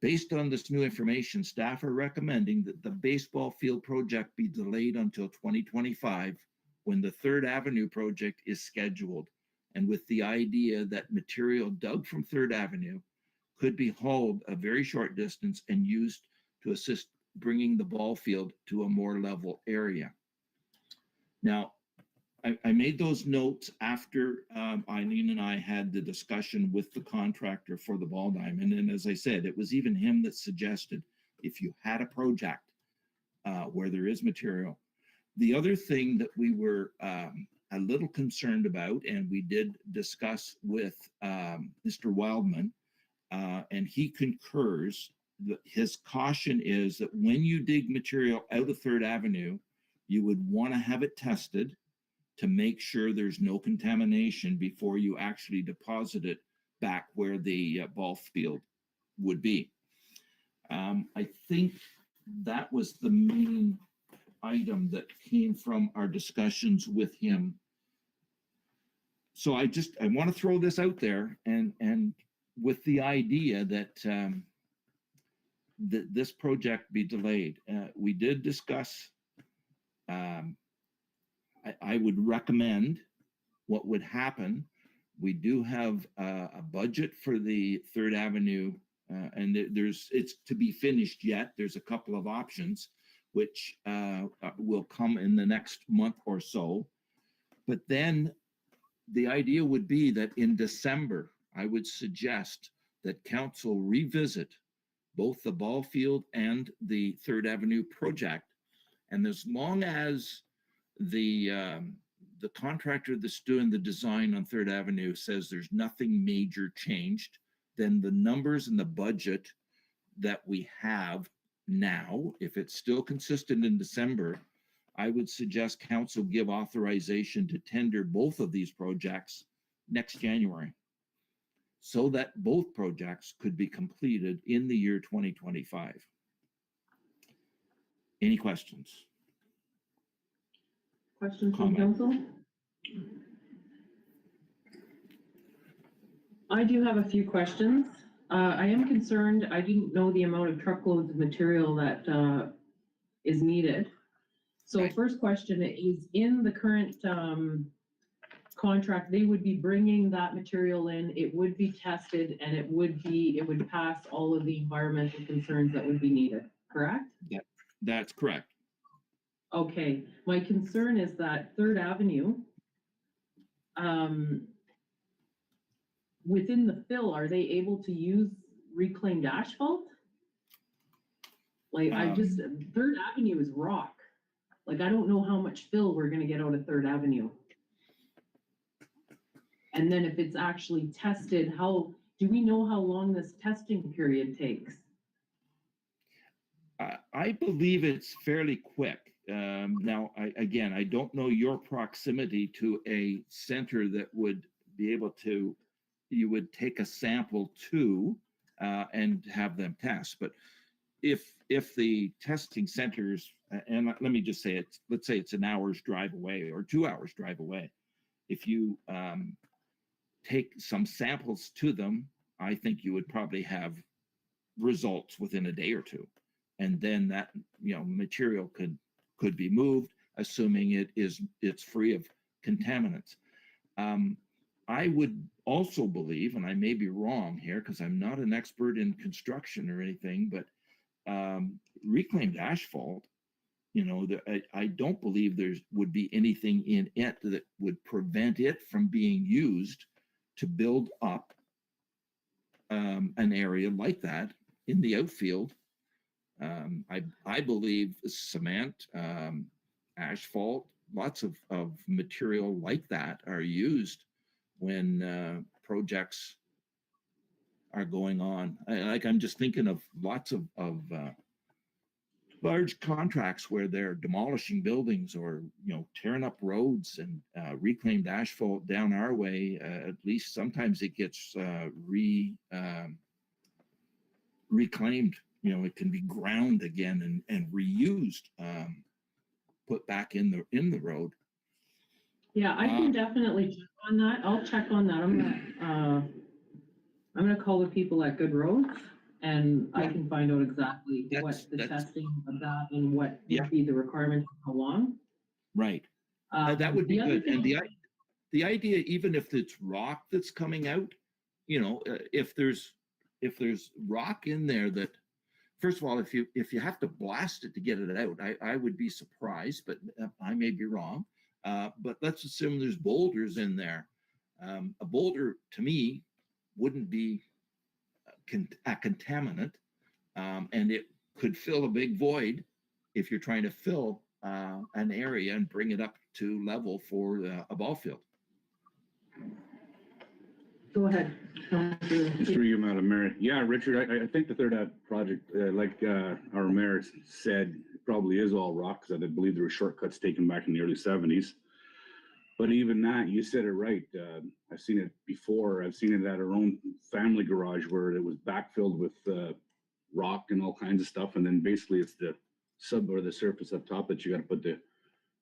Based on this new information, staff are recommending that the baseball field project be delayed until 2025, when the 3rd Avenue project is scheduled, and with the idea that material dug from 3rd Avenue could be hauled a very short distance and used to assist bringing the ball field to a more level area. Now, I made those notes after Eileen and I had the discussion with the contractor for the ball diamond. And as I said, it was even him that suggested if you had a project where there is material. The other thing that we were a little concerned about, and we did discuss with Mr. Wildman, and he concurs, that his caution is that when you dig material out of 3rd Avenue, you would want to have it tested to make sure there's no contamination before you actually deposit it back where the ball field would be. I think that was the main item that came from our discussions with him. So I want to throw this out there and with the idea that that this project be delayed. We did discuss, I would recommend what would happen. We do have a budget for the Third Avenue, and it's to be finished yet. There's a couple of options which will come in the next month or so. But then the idea would be that in December, I would suggest that council revisit both the ball field and the Third Avenue project. And as long as the contractor that's doing the design on Third Avenue says there's nothing major changed, then the numbers and the budget that we have now, if it's still consistent in December, I would suggest council give authorization to tender both of these projects next January, so that both projects could be completed in the year 2025. Any questions? Questions from Comment. council? I do have a few questions. I am concerned, I didn't know the amount of truckloads of material that is needed. So Right. first question is, in the current contract, they would be bringing that material in, it would be tested, and it would pass all of the environmental concerns that would be needed, correct? That's correct. Okay, my concern is that Third Avenue, within the fill, are they able to use reclaimed asphalt? Like, Third Avenue is rock. Like, I don't know how much fill we're gonna get out of Third Avenue. And then if it's actually tested, do we know how long this testing period takes? I believe it's fairly quick. Now, I don't know your proximity to a center that would be able to, you would take a sample to and have them test. But if the testing centers, and let me just say let's say it's an hour's drive away or 2 hours drive away. If you take some samples to them, I think you would probably have results within a day or two. And then that, material could be moved, assuming it's free of contaminants. I would also believe, and I may be wrong here because I'm not an expert in construction or anything, but reclaimed asphalt, I don't believe there would be anything in it that would prevent it from being used to build up an area like that in the outfield. I believe cement, asphalt, lots of material like that are used when projects are going on. I'm just thinking of lots of large contracts where they're demolishing buildings or tearing up roads, and reclaimed asphalt down our way. At least sometimes it gets reclaimed. It can be ground again and reused, put back in the road. Yeah, I can definitely check on that. I'll check on that. I'm gonna call the people at Good Roads, and I can find out exactly what the testing of that and what would be the requirement for how long. Right. That would be good. And thing- the idea, even if it's rock that's coming out, if there's rock in there that, first of all, if you have to blast it to get it out, I would be surprised, but I may be wrong. But let's assume there's boulders in there. A boulder, to me, wouldn't be a contaminant, and it could fill a big void if you're trying to fill an area and bring it up to level for a ball field. Go ahead. Through you, Madam Mayor. Yeah, Richard, I think the Third Ave project, like our mayor said, probably is all rock, because I believe there were shortcuts taken back in the early 70s. But even that, you said it right. I've seen it before. I've seen it at our own family garage where it was backfilled with rock and all kinds of stuff. And then basically it's the sub or the surface up top that you got to put the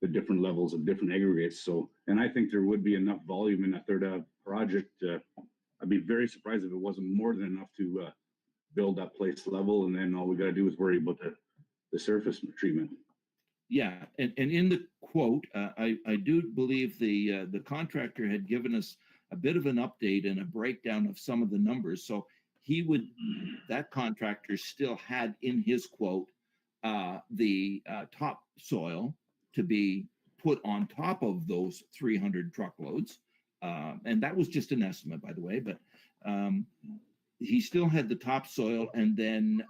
different levels of different aggregates. So, and I think there would be enough volume in that third project. I'd be very surprised if it wasn't more than enough to build that place level. And then all we got to do is worry about the surface treatment. Yeah, and in the quote, I do believe the contractor had given us a bit of an update and a breakdown of some of the numbers. So that contractor still had in his quote the topsoil to be put on top of those 300 truckloads. And that was just an estimate, by the way, but he still had the topsoil and then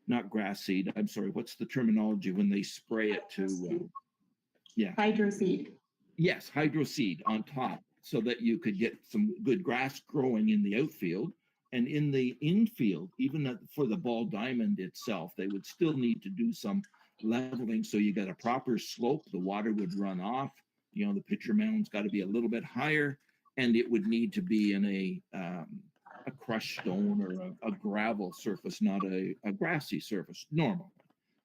not grass seed. I'm sorry. What's the terminology when they spray it to? Hydro seed. Yes, hydro seed on top so that you could get some good grass growing in the outfield. And in the infield, even for the ball diamond itself, they would still need to do some leveling so you got a proper slope. The water would run off. You know, the pitcher mound's got to be a little bit higher, and it would need to be in a crushed stone or a gravel surface, not a grassy surface, normal.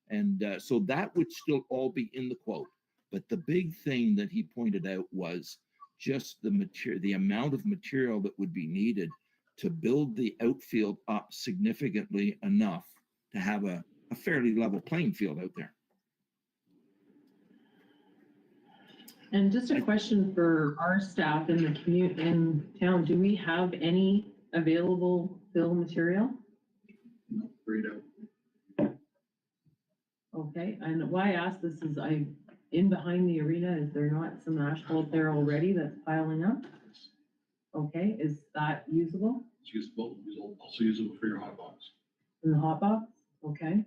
And so that would still all be in the quote. But the big thing that he pointed out was just the amount of material that would be needed to build the outfield up significantly enough to have a fairly level playing field out there. And just a question for our staff in the in town, do we have any available fill material? No, grayed out. Okay, and why I ask this is in behind the arena, is there not some asphalt there already that's piling up? Okay, is that usable It's usable, also usable for your hot box. in the hot box? Okay,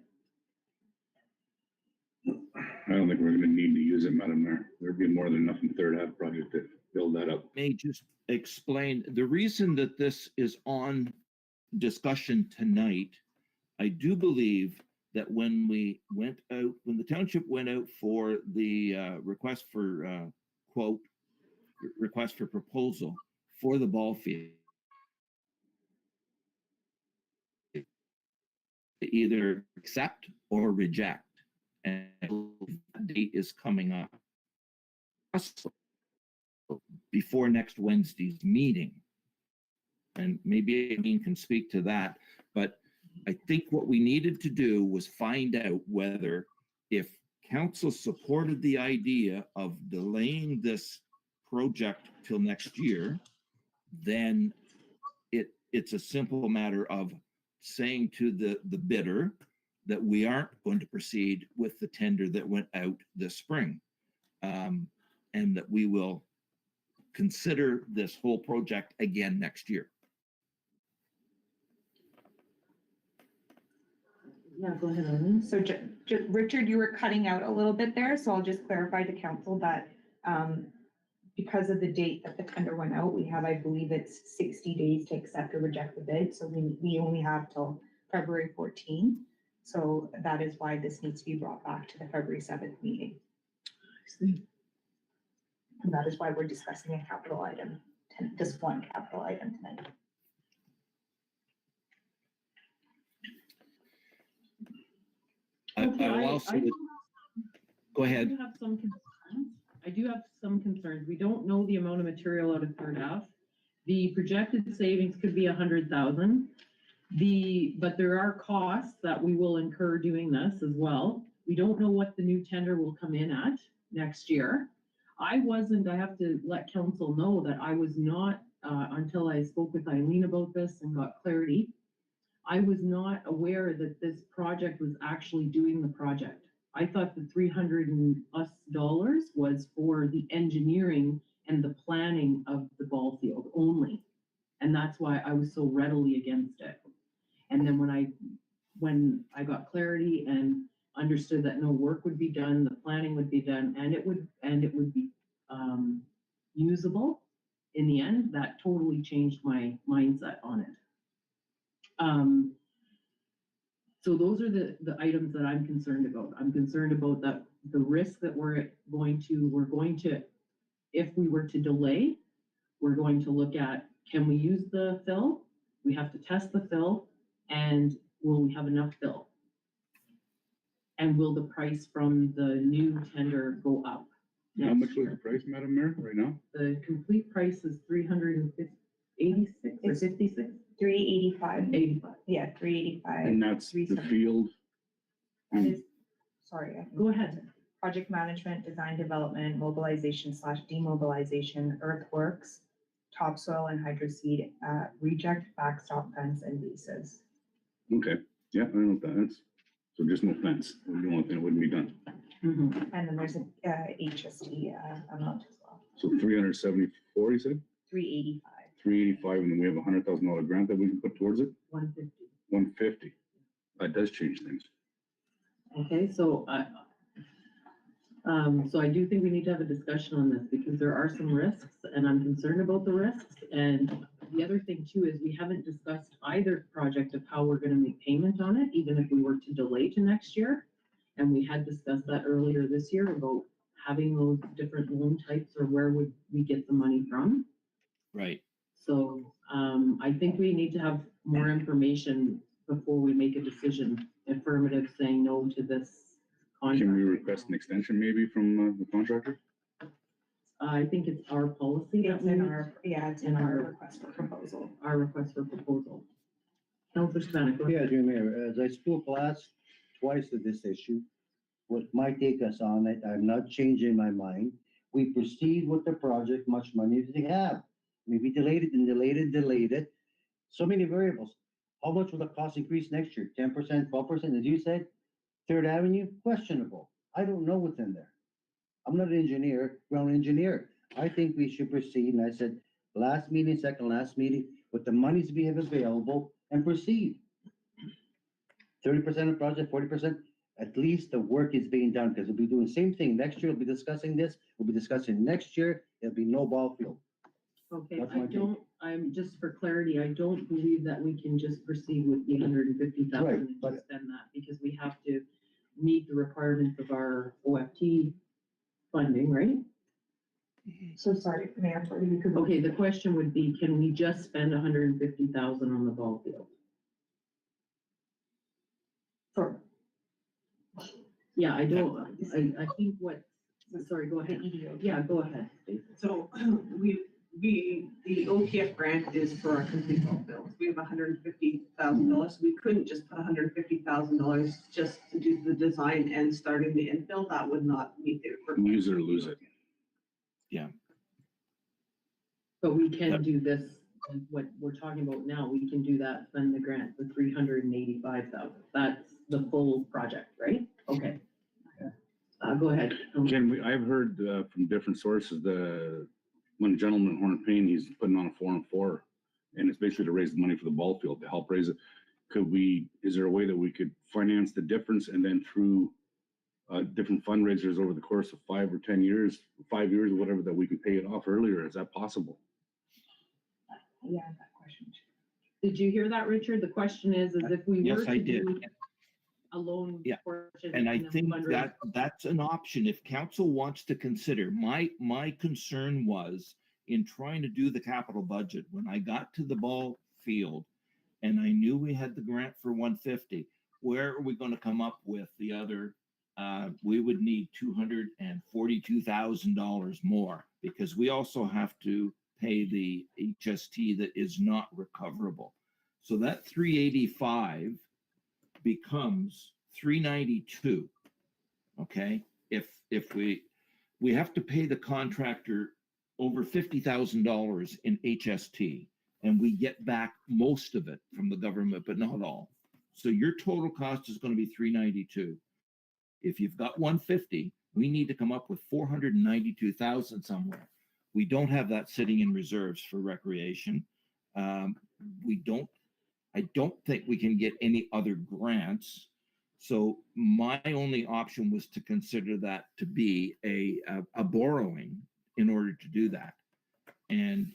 I don't think we're going to need to use it, Madam Mayor. There'd be more than enough in the third half project to build that up. May just explain the reason that this is on discussion tonight. I do believe that when the township went out for the request for request for proposal for the ball field, either accept or reject, and that date is coming up before next Wednesday's meeting. And maybe Amin can speak to that, but I think what we needed to do was find out whether, if council supported the idea of delaying this project till next year, then it's a simple matter of saying to the bidder that we aren't going to proceed with the tender that went out this spring, and that we will consider this whole project again next year. yeah, go ahead, Eileen. So Richard, you were cutting out a little bit there, so I'll just clarify to council that because of the date that the tender went out, we have, I believe it's 60 days to accept or reject the bid. So we only have till February 14. So that is why this needs to be brought back to the February 7th meeting. And that is why we're discussing a capital item, just one capital item tonight. Okay, I will also go ahead. I do have some concerns. We don't know the amount of material out of third F. The projected savings could be 100,000. But there are costs that we will incur doing this as well. We don't know what the new tender will come in at next year. I have to let council know that I was not, until I spoke with Eileen about this and got clarity, I was not aware that this project was actually doing the project. I thought the $300+ was for the engineering and the planning of the ball field only. And that's why I was so readily against it. And then when I got clarity and understood that no work would be done, the planning would be done, and it would be usable in the end, that totally changed my mindset on it. So those are the items that I'm concerned about. I'm concerned about that the risk that we're going to, if we were to delay, we're going to look at, can we use the fill? We have to test the fill, and will we have enough fill? And will the price from the new tender go up? How next much was year? the price, Madam Mayor, right now? The complete price is 386 or 56? 385, 85. yeah, 385. And that's the 370. field. That is, sorry. Go ahead. Project management, design development, mobilization / demobilization, earthworks, topsoil and hydroseed, reject, backstop fence and bases. Okay, yeah, I don't know what that is. So just no fence, the only thing that wouldn't be done. Mhm. And then there's a HST amount as well, So 374, you said? 385. 385, and then we have a $100,000 grant that we can put towards it? 150. 150. That does change things. Okay, so I do think we need to have a discussion on this because there are some risks and I'm concerned about the risks. And the other thing too is we haven't discussed either project of how we're gonna make payment on it, even if we were to delay to next year. And we had discussed that earlier this year about having those different loan types or where would we get the money from. Right. So, I think we need to have more information before we make a decision, affirmative saying no to this contract. Can we request an extension maybe from the contractor? I think it's our policy that It's we in need, our, yeah, it's in our request for proposal. our request for proposal. Councilor Savannah, go ahead. Yeah, Jim Mayor, as I spoke twice to this issue, what might take us on it, I'm not changing my mind. We proceed with the project, much money do they have? Maybe delayed it and delayed it, delayed it. So many variables. How much will the cost increase next year? 10%, 12%, as you said? Third Avenue, questionable. I don't know what's in there. I'm not an engineer, ground engineer. I think we should proceed, and I said, last meeting, second last meeting, with the monies we have available, and proceed. 30% of project, 40%, at least the work is being done, because we'll be doing the same thing. Next year, we'll be discussing this, we'll be discussing next year, there'll be no ball field. Okay, That's I my take. don't, I'm, just for clarity, I don't believe that we can just proceed with the 150,000 Right, and but- just spend that, because we have to meet the requirements of our OFT funding, right? So sorry, Mayor, you could. Okay, the question would be, can we just spend 150,000 on the ball field? For Yeah, I don't, I think what, sorry, go the ahead. EDO. Yeah, go ahead. So the OTF grant is for our complete ball field. We have $150,000. We couldn't just put $150,000 just to do the design and starting the infill. That would not meet the. Use it or lose it. But we can do this, what we're talking about now, we can do that, spend the grant for 385,000. That's the full project, right? Okay. Go ahead. Ken, I've heard from different sources, one gentleman in Hornepayne, he's putting on a 4-on-4, and it's basically to raise the money for the ball field, to help raise it. Is there a way that we could finance the difference and then through different fundraisers over the course of 5 or 10 years, 5 years, or whatever, that we can pay it off earlier? Is that possible? Yeah, that question. Did you hear that, Richard? The question is if we Yes, were I to did. do a loan Yeah. portion. And I then think fundraise- that's an option if council wants to consider. My concern was in trying to do the capital budget, when I got to the ball field and I knew we had the grant for 150, where are we going to come up with the other? We would need $242,000 more because we also have to pay the HST that is not recoverable. So that 385 becomes 392. Okay, if we have to pay the contractor over $50,000 in HST, and we get back most of it from the government, but not all. So your total cost is going to be 392. If you've got 150, we need to come up with 492,000 somewhere. We don't have that sitting in reserves for recreation. I don't think we can get any other grants. So my only option was to consider that to be a borrowing in order to do that. And,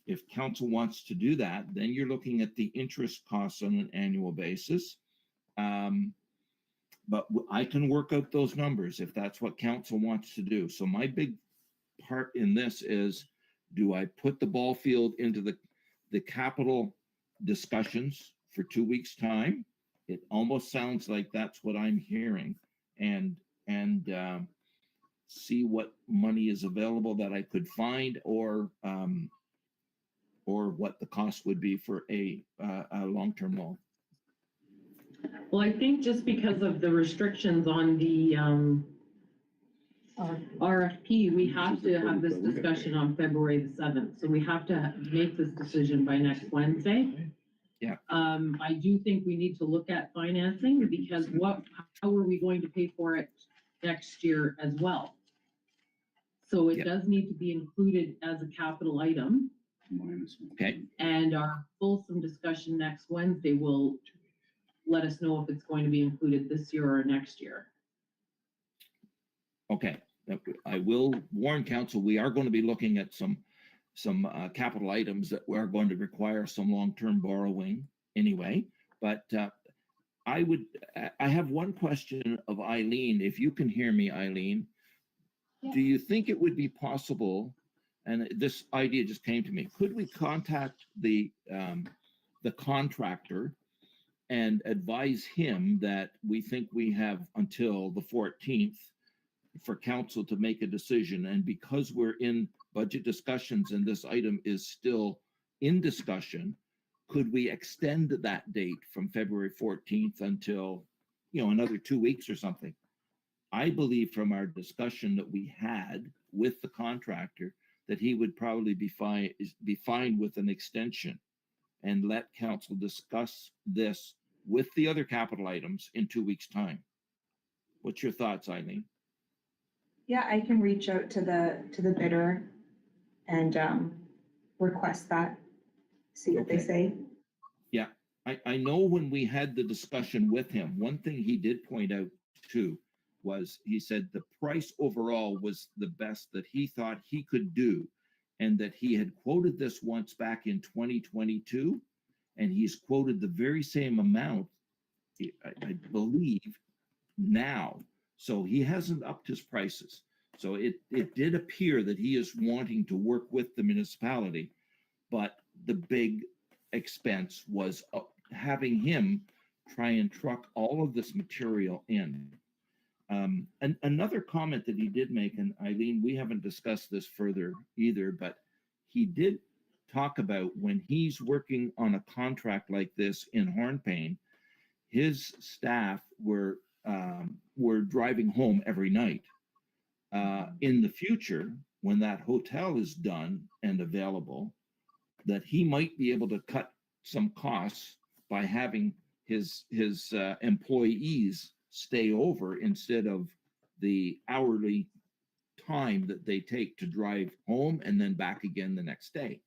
if council wants to do that, then you're looking at the interest costs on an annual basis. but I can work out those numbers if that's what council wants to do. So my big part in this is, do I put the ball field into the capital discussions for 2 weeks' time? It almost sounds like that's what I'm hearing, and see what money is available that I could find, or what the cost would be for a long-term loan. Well, I think just because of the restrictions on the RFP, we have to have this discussion on February the 7th. So we have to make this decision by next Wednesday. Yeah. I do think we need to look at financing, because how are we going to pay for it next year as well? So it Yeah. does need to be included as a capital item. Okay. And our fulsome discussion next Wednesday will let us know if it's going to be included this year or next year. Okay. I will warn council, we are going to be looking at some capital items that are going to require some long-term borrowing anyway. But I have one question of Eileen. If you can hear me, Eileen, Yeah. do you think it would be possible, and this idea just came to me, could we contact the contractor and advise him that we think we have until the 14th for council to make a decision, and because we're in budget discussions and this item is still in discussion, could we extend that date from February 14th until, another 2 weeks or something? I believe from our discussion that we had with the contractor that he would probably be fine with an extension, and let council discuss this with the other capital items in 2 weeks' time. What's your thoughts, Eileen? Yeah, I can reach out to the bidder and request that, see what they Okay. say. Yeah, I know when we had the discussion with him, one thing he did point out too was he said the price overall was the best that he thought he could do, and that he had quoted this once back in 2022, and he's quoted the very same amount, I believe, now. So he hasn't upped his prices. So it did appear that he is wanting to work with the municipality, but the big expense was having him try and truck all of this material in. And another comment that he did make, and Eileen, we haven't discussed this further either, but he did talk about when he's working on a contract like this in Hornepayne, his staff were driving home every night. In the future, when that hotel is done and available, that he might be able to cut some costs by having his employees stay over instead of the hourly time that they take to drive home and then back again the next day.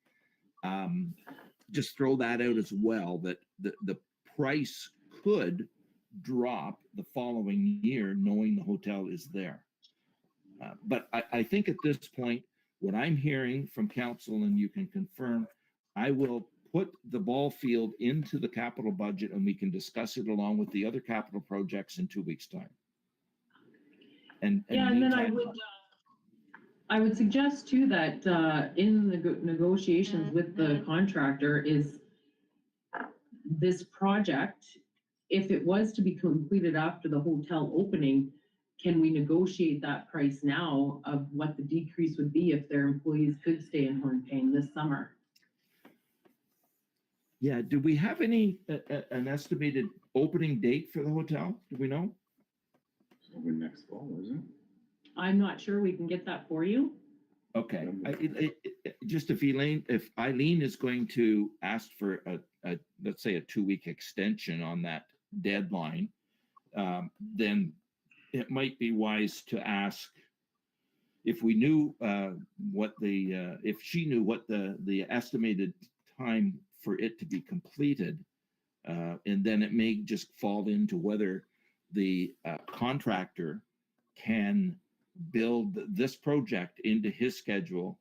Just throw that out as well, that the price could drop the following year knowing the hotel is there. But I think at this point, what I'm hearing from council, and you can confirm, I will put the ball field into the capital budget and we can discuss it along with the other capital projects in 2 weeks' time. And Yeah, and then I would suggest too that in the negotiations with the contractor is this project, if it was to be completed after the hotel opening, can we negotiate that price now of what the decrease would be if their employees could stay in Hornepayne this summer? Yeah, do we have any an estimated opening date for the hotel? Do we know? Over next fall, isn't it? I'm not sure we can get that for you. Okay, just if Eileen is going to ask for a let's say a 2-week extension on that deadline, then it might be wise to ask if we knew if she knew what the estimated time for it to be completed, and then it may just fall into whether the contractor can build this project into his schedule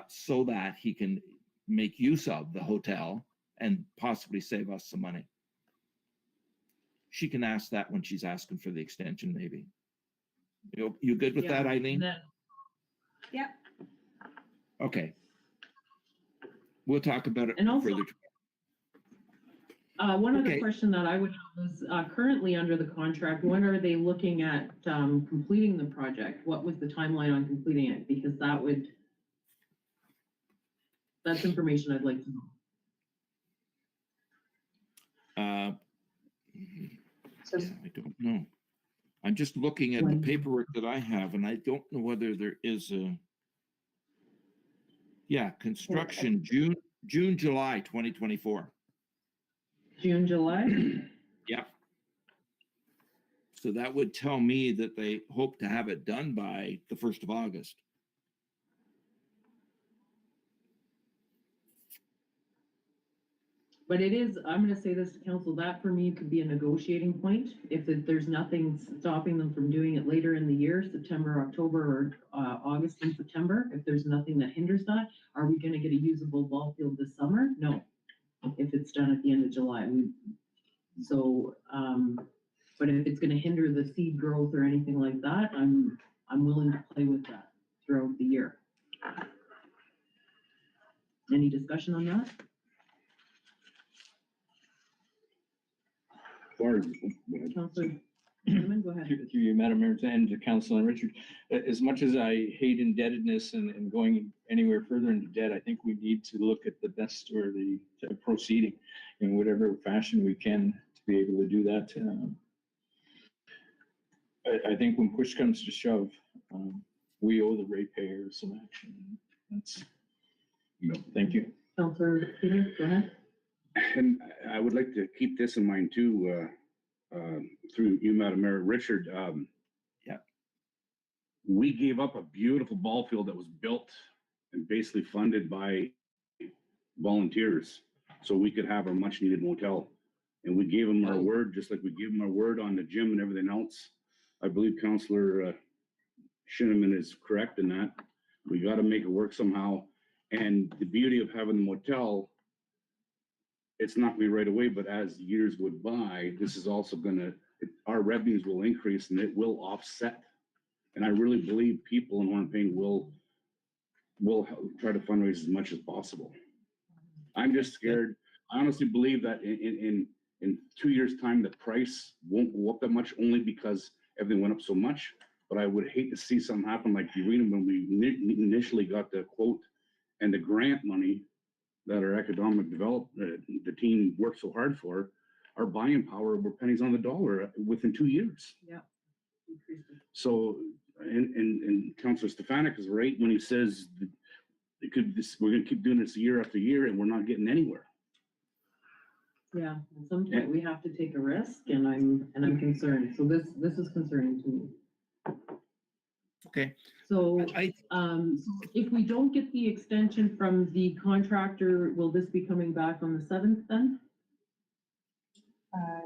so that he can make use of the hotel and possibly save us some money. she can ask that when she's asking for the extension, maybe. You good with Yeah, that, Eileen? then- Yep. Okay. We'll talk about it And also- further. One other Okay. question that I would have is, currently under the contract, when are they looking at, completing the project? What was the timeline on completing it? Because that's information I'd like to know. So Yeah, I don't know. I'm just looking at the When? paperwork that I have, and I don't know whether there is a. Yeah, construction, June, July 2024. June, July? Yeah. So that would tell me that they hope to have it done by the 1st of August. But it is, I'm gonna say this to council, that for me could be a negotiating point. If there's nothing stopping them from doing it later in the year, September, October, or August and September, if there's nothing that hinders that, are we gonna get a usable ball field this summer? No. If it's done at the end of July, but if it's gonna hinder the seed growth or anything like that, I'm willing to play with that throughout the year. Any discussion on that? As far as, Councilor Freeman, go ahead. Through you, Madam Mayor, and to Council and Richard, as much as I hate indebtedness and going anywhere further into debt, I think we need to look at the best or the proceeding in whatever fashion we can to be able to do that. I think when push comes to shove, we owe the ratepayers some action. That's, thank you. Councilor Peter, go ahead. and I would like to keep this in mind too, through you, Madam Mayor. Richard, Yeah. we gave up a beautiful ball field that was built and basically funded by volunteers so we could have our much needed motel. And we gave them our word, just like we gave them our word on the gym and everything else. I believe Councilor Shinneman is correct in that. We got to make it work somehow. And the beauty of having the motel, it's not gonna be right away, but as years go by, this is also our revenues will increase and it will offset. And I really believe people in Hornepayne will try to fundraise as much as possible. I'm just scared. I honestly believe that in 2 years' time, the price won't go up that much, only because everything went up so much. But I would hate to see something happen like the arena when we initially got the quote and the grant money that our economic development, the team worked so hard for. Our buying power were pennies on the dollar within 2 years. Yeah. So, and Councilor Stefanik is right when he says that we're gonna keep doing this year after year and we're not getting anywhere. Yeah, at some point we have to take a risk and I'm concerned. So this is concerning to me. Okay. So, I, so if we don't get the extension from the contractor, will this be coming back on the 7th then?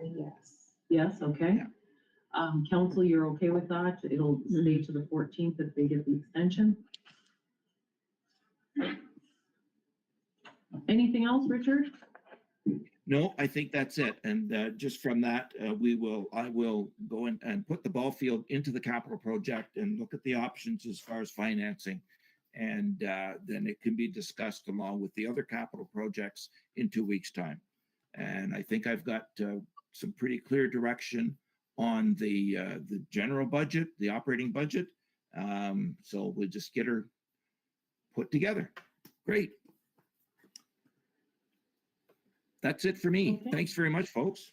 Yes. Yes, okay. Yeah. Council, you're okay with that? It'll stay to the 14th if they get the extension? Anything else, Richard? no, I think that's it. And just from that, I will go in and put the ball field into the capital project and look at the options as far as financing. And then it can be discussed along with the other capital projects in 2 weeks' time. And I think I've got some pretty clear direction on the general budget, the operating budget. So we'll just get her put together. Great. That's it for me. Okay. Thanks very much, folks.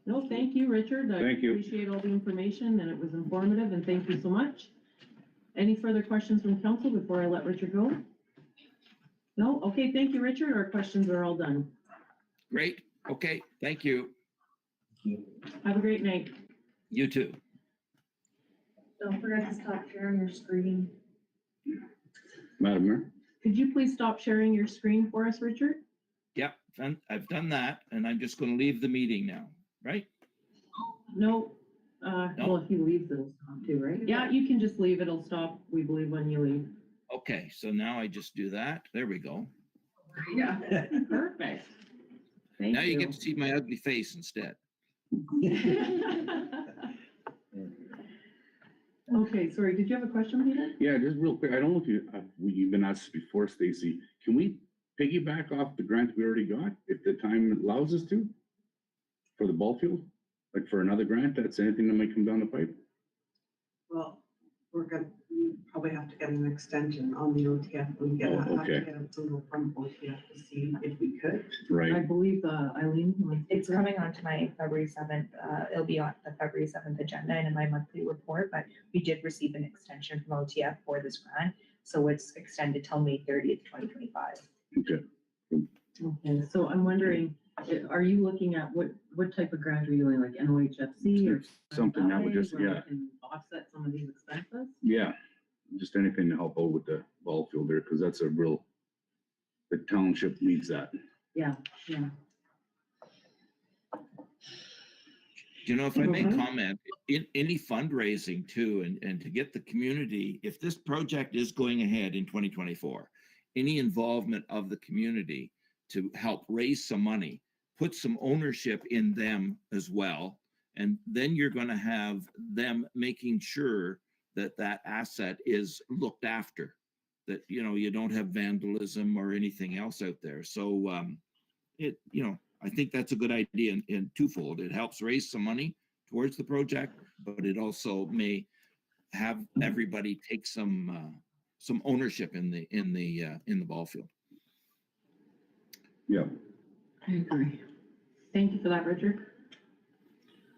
No, thank you, Richard. Thank you. I appreciate all the information and it was informative and thank you so much. Any further questions from council before I let Richard go? No? Okay, thank you, Richard. Our questions are all done. Great. Okay. Thank you. Have a great night. You too. Don't forget to stop sharing your screen. Madam Mayor? Could you please stop sharing your screen for us, Richard? Yep. I've done that and I'm just going to leave the meeting now, right? No. Well, if he leaves, it'll stop too, right? Yeah, you can just leave. It'll stop, we believe, when you leave. Okay. So now I just do that. There we go. Yeah. Perfect. Thank Now you get to see my ugly face instead. Okay, sorry, did you have a question, Peter? Yeah, just real quick, I don't know if you've been asked before, Stacy, can we piggyback off the grant we already got if the time allows us to? For the ball field, like for another grant, that's anything that might come down the pipe? Well, we probably have to get an extension on the OTF. We get, Oh, have to okay. get approval from OTF to see if we could. I Right, believe Eileen. It's coming on to my February 7th, it'll be on the February 7th agenda and in my monthly report, but we did receive an extension from OTF for this grant. So it's extended till May 30th, 2025. okay. Okay, so I'm wondering, are you looking at what type of grant are you doing, like NOHFC or? Something that would just, where we yeah, can offset some of these expenses? yeah, just anything to help out with the ball field there, because that's the township needs that. Yeah. You know, if I may Mhm. comment, in any fundraising too, and to get the community, if this project is going ahead in 2024, any involvement of the community to help raise some money, put some ownership in them as well. And then you're going to have them making sure that that asset is looked after, that, you know, you don't have vandalism or anything else out there. So I think that's a good idea in twofold. It helps raise some money towards the project, but it also may have everybody take some ownership in the ball field. Yeah, I agree. Thank you for that, Richard.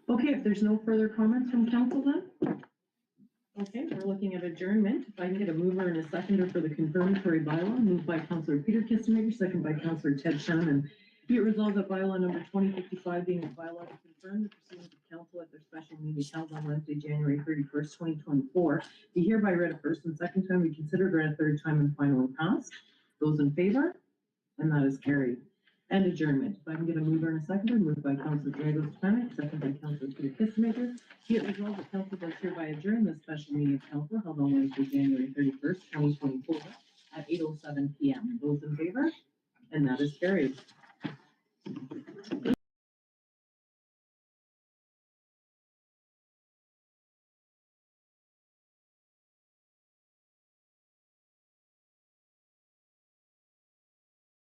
Okay, if there's no further comments from council then? Okay, we're looking at adjournment. If I can get a mover and a seconder for the confirmatory bylaw, moved by Councillor Peter Kistenmaker, second by Councillor Ted Shannon. Be it resolved that bylaw number 2055 being a bylaw to confirm the proceedings of council at their special meeting held on Wednesday, January 31st, 2024, be hereby read a first and second time, be considered read a third time, and finally passed. Those in favor? And that is carried. And adjournment. If I can get a mover and a seconder, moved by Councillor Dragos Panic, second by Councillor Peter Kistenmaker. Be it resolved that council does hereby adjourn this special meeting of council held on Wednesday, January 31st, 2024 at 8:07 p.m. Those in favor? And that is carried.